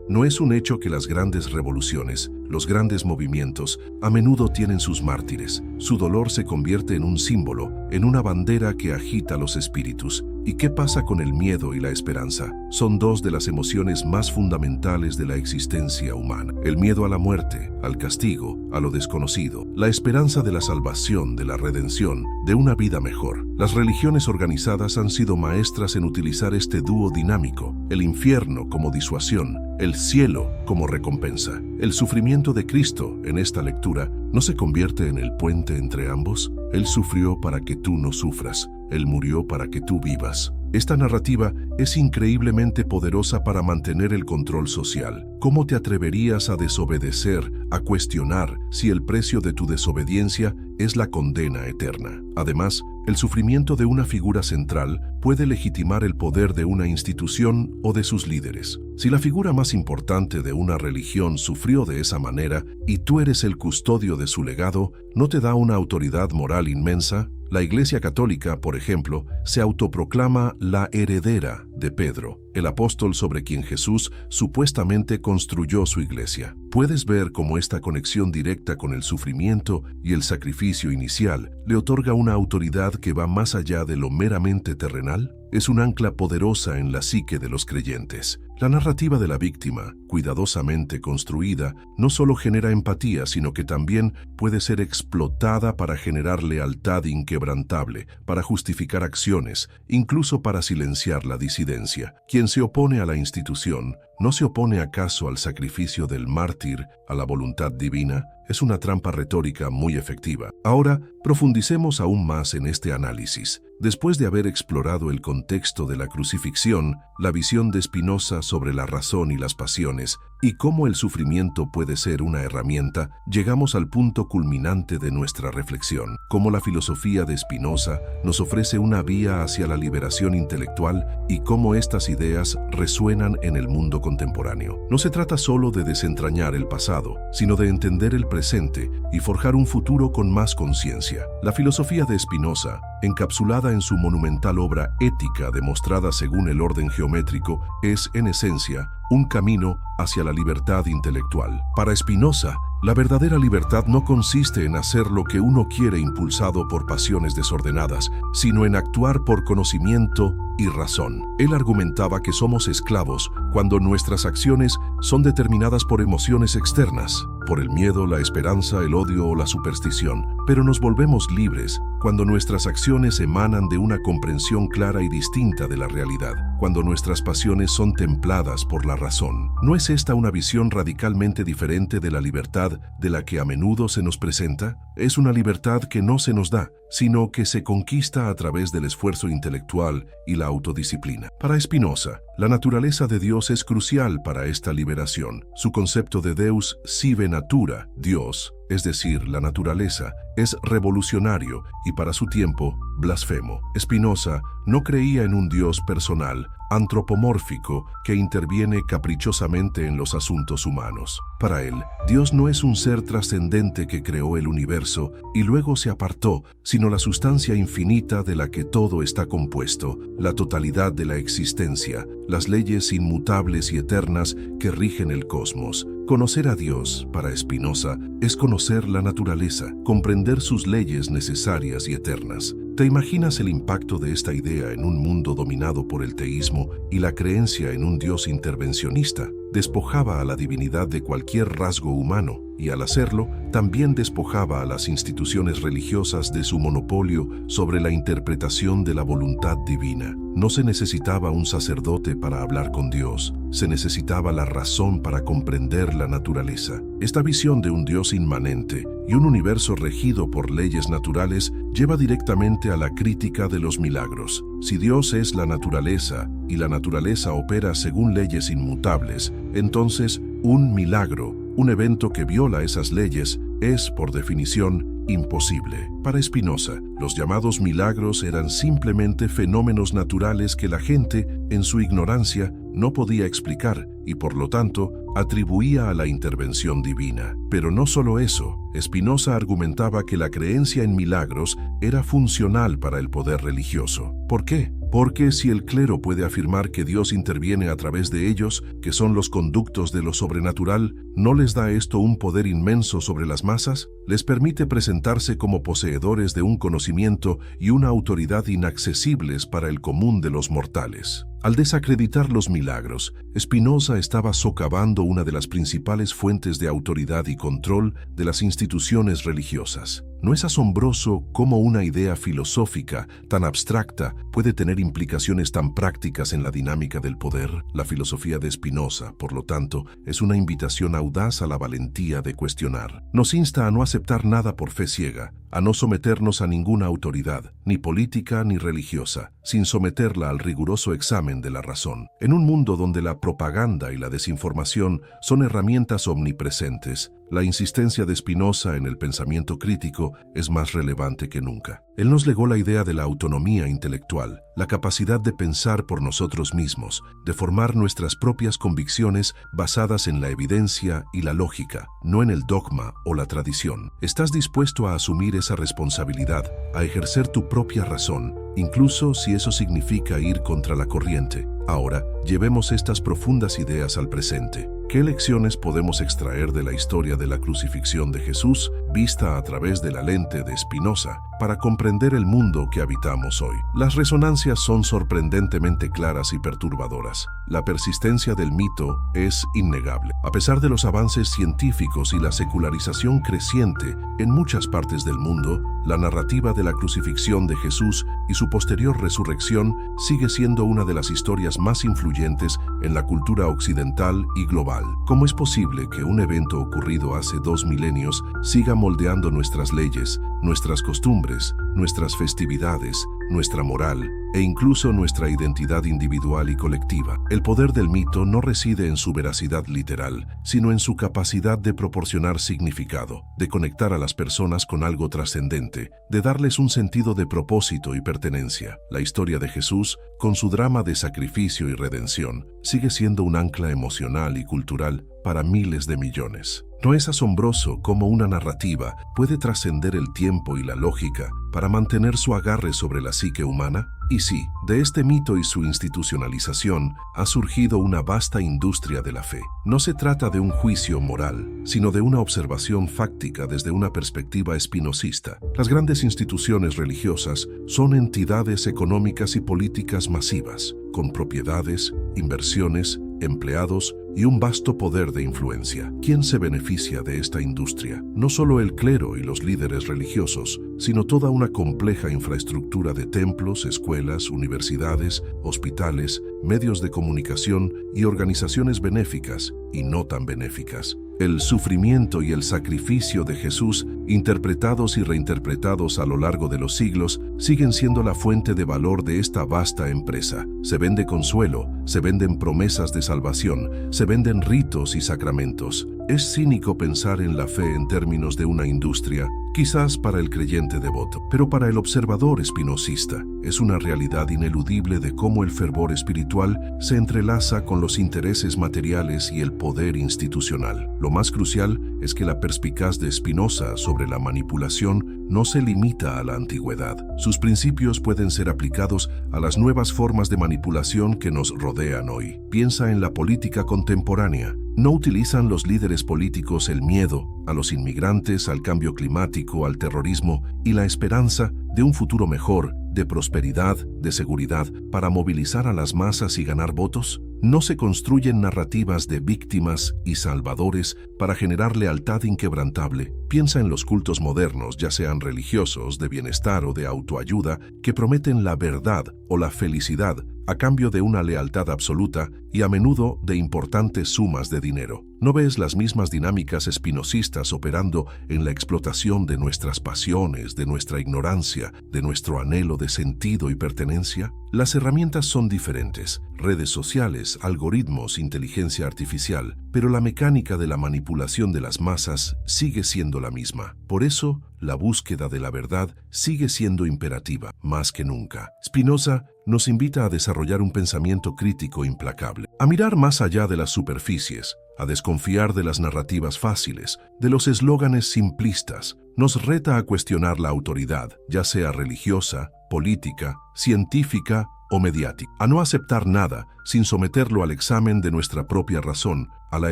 No es un hecho que las grandes revoluciones, los grandes movimientos, a menudo tienen sus mártires. Su dolor se convierte en un símbolo, en una bandera que agita los espíritus. ¿Y qué pasa con el miedo y la esperanza? Son dos de las emociones más fundamentales de la existencia humana. El miedo a la muerte, al castigo, a lo desconocido. La esperanza de la salvación, de la redención, de una vida mejor. Las religiones organizadas han sido maestras en utilizar este dúo dinámico. El infierno como disuasión, el cielo como recompensa. El sufrimiento de Cristo, en esta lectura, ¿no se convierte en el puente entre ambos? Él sufrió para que tú no sufras. Él murió para que tú vivas. Esta narrativa es increíblemente poderosa para mantener el control social. ¿Cómo te atreverías a desobedecer, a cuestionar si el precio de tu desobediencia es la condena eterna? Además, el sufrimiento de una figura central puede legitimar el poder de una institución o de sus líderes. Si la figura más importante de una religión sufrió de esa manera y tú eres el custodio de su legado, ¿no te da una autoridad moral inmensa? La Iglesia Católica, por ejemplo, se autoproclama la heredera de Pedro, el apóstol sobre quien Jesús supuestamente construyó su iglesia. ¿Puedes ver cómo esta conexión directa con el sufrimiento y el sacrificio inicial le otorga una autoridad que va más allá de lo meramente terrenal? Es un ancla poderosa en la psique de los creyentes. La narrativa de la víctima, cuidadosamente construida, no solo genera empatía, sino que también puede ser explotada para generar lealtad inquebrantable, para justificar acciones, incluso para silenciar la disidencia. Quien se opone a la institución, ¿no se opone acaso al sacrificio del mártir, a la voluntad divina? Es una trampa retórica muy efectiva. Ahora, profundicemos aún más en este análisis. Después de haber explorado el contexto de la crucifixión, la visión de Spinoza sobre la razón y las pasiones, y cómo el sufrimiento puede ser una herramienta, llegamos al punto culminante de nuestra reflexión. Cómo la filosofía de Spinoza nos ofrece una vía hacia la liberación intelectual y cómo estas ideas resuenan en el mundo contemporáneo. No se trata solo de desentrañar el pasado, sino de entender el presente y forjar un futuro con más conciencia. La filosofía de Spinoza, encapsulada en su monumental obra Ética demostrada según el orden geométrico, es, en esencia, un camino hacia la libertad intelectual. Para Spinoza, la verdadera libertad no consiste en hacer lo que uno quiere impulsado por pasiones desordenadas, sino en actuar por conocimiento y razón. Él argumentaba que somos esclavos cuando nuestras acciones son determinadas por emociones externas, por el miedo, la esperanza, el odio o la superstición, pero nos volvemos libres cuando nuestras acciones emanan de una comprensión clara y distinta de la realidad, cuando nuestras pasiones son templadas por la razón. ¿No es esta una visión radicalmente diferente de la libertad de la que a menudo se nos presenta? Es una libertad que no se nos da, sino que se conquista a través del esfuerzo intelectual y la autodisciplina. Para Spinoza, la naturaleza de Dios es crucial para esta liberación. Su concepto de Deus sive natura, Dios, es decir, la naturaleza, es revolucionario y para su tiempo blasfemo. Spinoza no creía en un Dios personal, antropomórfico, que interviene caprichosamente en los asuntos humanos. Para él, Dios no es un ser trascendente que creó el universo y luego se apartó, sino la sustancia infinita de la que todo está compuesto, la totalidad de la existencia, las leyes inmutables y eternas que rigen el cosmos. Conocer a Dios, para Spinoza, es conocer la naturaleza, comprender sus leyes necesarias y eternas. ¿Te imaginas el impacto de esta idea en un mundo dominado por el teísmo y la creencia en un Dios intervencionista? Despojaba a la divinidad de cualquier rasgo humano y, al hacerlo, también despojaba a las instituciones religiosas de su monopolio sobre la interpretación de la voluntad divina. No se necesitaba un sacerdote para hablar con Dios, se necesitaba la razón para comprender la naturaleza. Esta visión de un Dios inmanente y un universo regido por leyes naturales lleva directamente a la crítica de los milagros. Si Dios es la naturaleza y la naturaleza opera según leyes inmutables, entonces un milagro, un evento que viola esas leyes, es, por definición, imposible. Para Spinoza, los llamados milagros eran simplemente fenómenos naturales que la gente, en su ignorancia, no podía explicar y, por lo tanto, atribuía a la intervención divina. Pero no solo eso, Spinoza argumentaba que la creencia en milagros era funcional para el poder religioso. ¿Por qué? Porque si el clero puede afirmar que Dios interviene a través de ellos, que son los conductos de lo sobrenatural, ¿no les da esto un poder inmenso sobre las masas? Les permite presentarse como poseedores de un conocimiento y una autoridad inaccesibles para el común de los mortales. Al desacreditar los milagros, Spinoza estaba socavando una de las principales fuentes de autoridad y control de las instituciones religiosas. ¿No es asombroso cómo una idea filosófica tan abstracta puede tener implicaciones tan prácticas en la dinámica del poder? La filosofía de Spinoza, por lo tanto, es una invitación audaz a la valentía de cuestionar. Nos insta a no aceptar nada por fe ciega, a no someternos a ninguna autoridad, ni política ni religiosa, sin someterla al riguroso examen de la razón. En un mundo donde la propaganda y la desinformación son herramientas omnipresentes, la insistencia de Spinoza en el pensamiento crítico es más relevante que nunca. Él nos legó la idea de la autonomía intelectual, la capacidad de pensar por nosotros mismos, de formar nuestras propias convicciones basadas en la evidencia y la lógica, no en el dogma o la tradición. ¿Estás dispuesto a asumir esa responsabilidad, a ejercer tu propia razón, incluso si eso significa ir contra la corriente? Ahora, llevemos estas profundas ideas al presente. ¿Qué lecciones podemos extraer de la historia de la crucifixión de Jesús, vista a través de la lente de Spinoza, para comprender el mundo que habitamos hoy? Las resonancias son sorprendentemente claras y perturbadoras. La persistencia del mito es innegable. A pesar de los avances científicos y la secularización creciente en muchas partes del mundo, la narrativa de la crucifixión de Jesús y su posterior resurrección sigue siendo una de las historias más influyentes en la cultura occidental y global. ¿Cómo es posible que un evento ocurrido hace 2 milenios siga moldeando nuestras leyes, nuestras costumbres, nuestras festividades, nuestra moral e incluso nuestra identidad individual y colectiva? El poder del mito no reside en su veracidad literal, sino en su capacidad de proporcionar significado, de conectar a las personas con algo trascendente, de darles un sentido de propósito y pertenencia. La historia de Jesús, con su drama de sacrificio y redención, sigue siendo un ancla emocional y cultural para miles de millones. ¿No es asombroso cómo una narrativa puede trascender el tiempo y la lógica para mantener su agarre sobre la psique humana? Y sí, de este mito y su institucionalización ha surgido una vasta industria de la fe. No se trata de un juicio moral, sino de una observación fáctica desde una perspectiva espinosista. Las grandes instituciones religiosas son entidades económicas y políticas masivas, con propiedades, inversiones, empleados y un vasto poder de influencia. ¿Quién se beneficia de esta industria? No solo el clero y los líderes religiosos, sino toda una compleja infraestructura de templos, escuelas, universidades, hospitales, medios de comunicación y organizaciones benéficas y no tan benéficas. El sufrimiento y el sacrificio de Jesús, interpretados y reinterpretados a lo largo de los siglos, siguen siendo la fuente de valor de esta vasta empresa. Se vende consuelo, se venden promesas de salvación, se venden ritos y sacramentos. Es cínico pensar en la fe en términos de una industria quizás para el creyente devoto, pero para el observador espinosista es una realidad ineludible de cómo el fervor espiritual se entrelaza con los intereses materiales y el poder institucional. Lo más crucial es que la perspicaz de Spinoza sobre la manipulación no se limita a la antigüedad. Sus principios pueden ser aplicados a las nuevas formas de manipulación que nos rodean hoy. Piensa en la política contemporánea. No utilizan los líderes políticos el miedo a los inmigrantes, al cambio climático, al terrorismo y la esperanza de un futuro mejor, de prosperidad, de seguridad, para movilizar a las masas y ganar votos. No se construyen narrativas de víctimas y salvadores para generar lealtad inquebrantable. Piensa en los cultos modernos, ya sean religiosos, de bienestar o de autoayuda, que prometen la verdad o la felicidad a cambio de una lealtad absoluta y a menudo de importantes sumas de dinero. ¿No ves las mismas dinámicas espinosistas operando en la explotación de nuestras pasiones, de nuestra ignorancia, de nuestro anhelo de sentido y pertenencia? Las herramientas son diferentes: redes sociales, algoritmos, inteligencia artificial, pero la mecánica de la manipulación de las masas sigue siendo la misma. Por eso, la búsqueda de la verdad sigue siendo imperativa, más que nunca. Spinoza nos invita a desarrollar un pensamiento crítico implacable, a mirar más allá de las superficies, a desconfiar de las narrativas fáciles, de los eslóganes simplistas. Nos reta a cuestionar la autoridad, ya sea religiosa, política, científica o mediática, a no aceptar nada sin someterlo al examen de nuestra propia razón, a la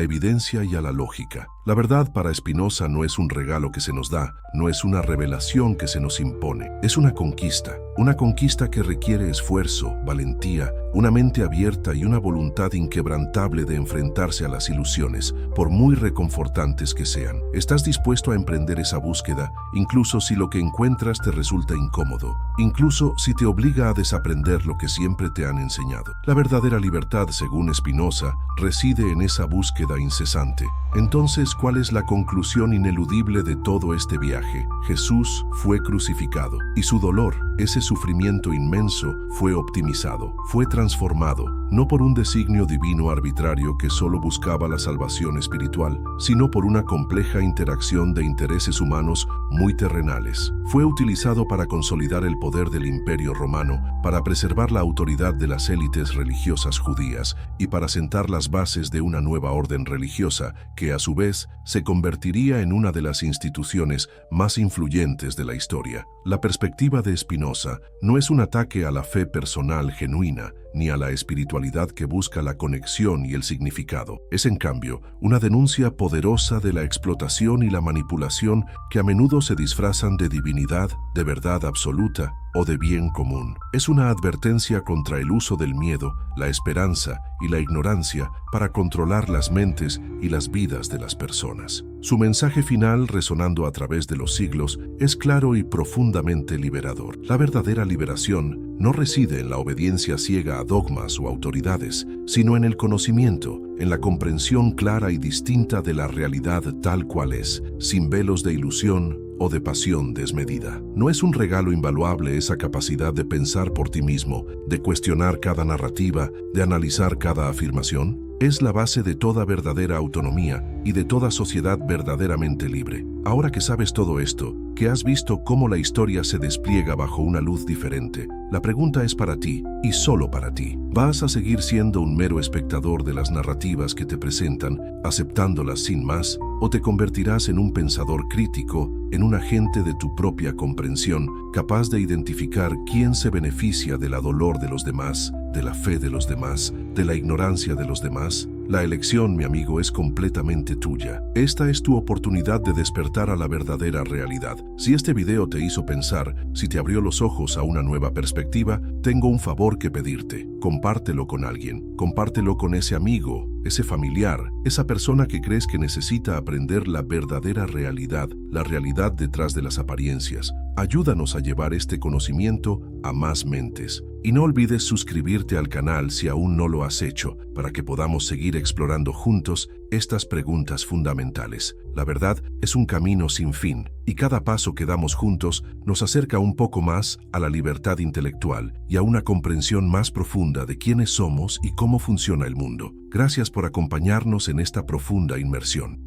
evidencia y a la lógica. La verdad para Spinoza no es un regalo que se nos da, no es una revelación que se nos impone, es una conquista que requiere esfuerzo, valentía, una mente abierta y una voluntad inquebrantable de enfrentarse a las ilusiones, por muy reconfortantes que sean. ¿Estás dispuesto a emprender esa búsqueda, incluso si lo que encuentras te resulta incómodo, incluso si te obliga a desaprender lo que siempre te han enseñado? La verdadera libertad, según Spinoza, reside en esa búsqueda incesante. Entonces, ¿cuál es la conclusión ineludible de todo este viaje? Jesús fue crucificado y su dolor, ese sufrimiento inmenso, fue optimizado, fue transformado, no por un designio divino arbitrario que solo buscaba la salvación espiritual, sino por una compleja interacción de intereses humanos muy terrenales. Fue utilizado para consolidar el poder del Imperio Romano, para preservar la autoridad de las élites religiosas judías y para sentar las bases de una nueva orden religiosa que, a su vez, se convertiría en una de las instituciones más influyentes de la historia. La perspectiva de Spinoza no es un ataque a la fe personal genuina, ni a la espiritualidad que busca la conexión y el significado. Es, en cambio, una denuncia poderosa de la explotación y la manipulación que a menudo se disfrazan de divinidad, de verdad absoluta o de bien común. Es una advertencia contra el uso del miedo, la esperanza y la ignorancia para controlar las mentes y las vidas de las personas. Su mensaje final, resonando a través de los siglos, es claro y profundamente liberador. La verdadera liberación no reside en la obediencia ciega a dogmas o autoridades, sino en el conocimiento, en la comprensión clara y distinta de la realidad tal cual es, sin velos de ilusión o de pasión desmedida. ¿No es un regalo invaluable esa capacidad de pensar por ti mismo, de cuestionar cada narrativa, de analizar cada afirmación? Es la base de toda verdadera autonomía y de toda sociedad verdaderamente libre. Ahora que sabes todo esto, que has visto cómo la historia se despliega bajo una luz diferente, la pregunta es para ti, y solo para ti. ¿Vas a seguir siendo un mero espectador de las narrativas que te presentan, aceptándolas sin más, o te convertirás en un pensador crítico, en un agente de tu propia comprensión, capaz de identificar quién se beneficia del dolor de los demás, de la fe de los demás, de la ignorancia de los demás? La elección, mi amigo, es completamente tuya. Esta es tu oportunidad de despertar a la verdadera realidad. Si este video te hizo pensar, si te abrió los ojos a una nueva perspectiva, tengo un favor que pedirte. Compártelo con alguien. Compártelo con ese amigo, ese familiar, esa persona que crees que necesita aprender la verdadera realidad, la realidad detrás de las apariencias. Ayúdanos a llevar este conocimiento a más mentes. Y no olvides suscribirte al canal si aún no lo has hecho, para que podamos seguir explorando juntos estas preguntas fundamentales. La verdad es un camino sin fin, y cada paso que damos juntos nos acerca un poco más a la libertad intelectual y a una comprensión más profunda de quiénes somos y cómo funciona el mundo. Gracias por acompañarnos en esta profunda inmersión.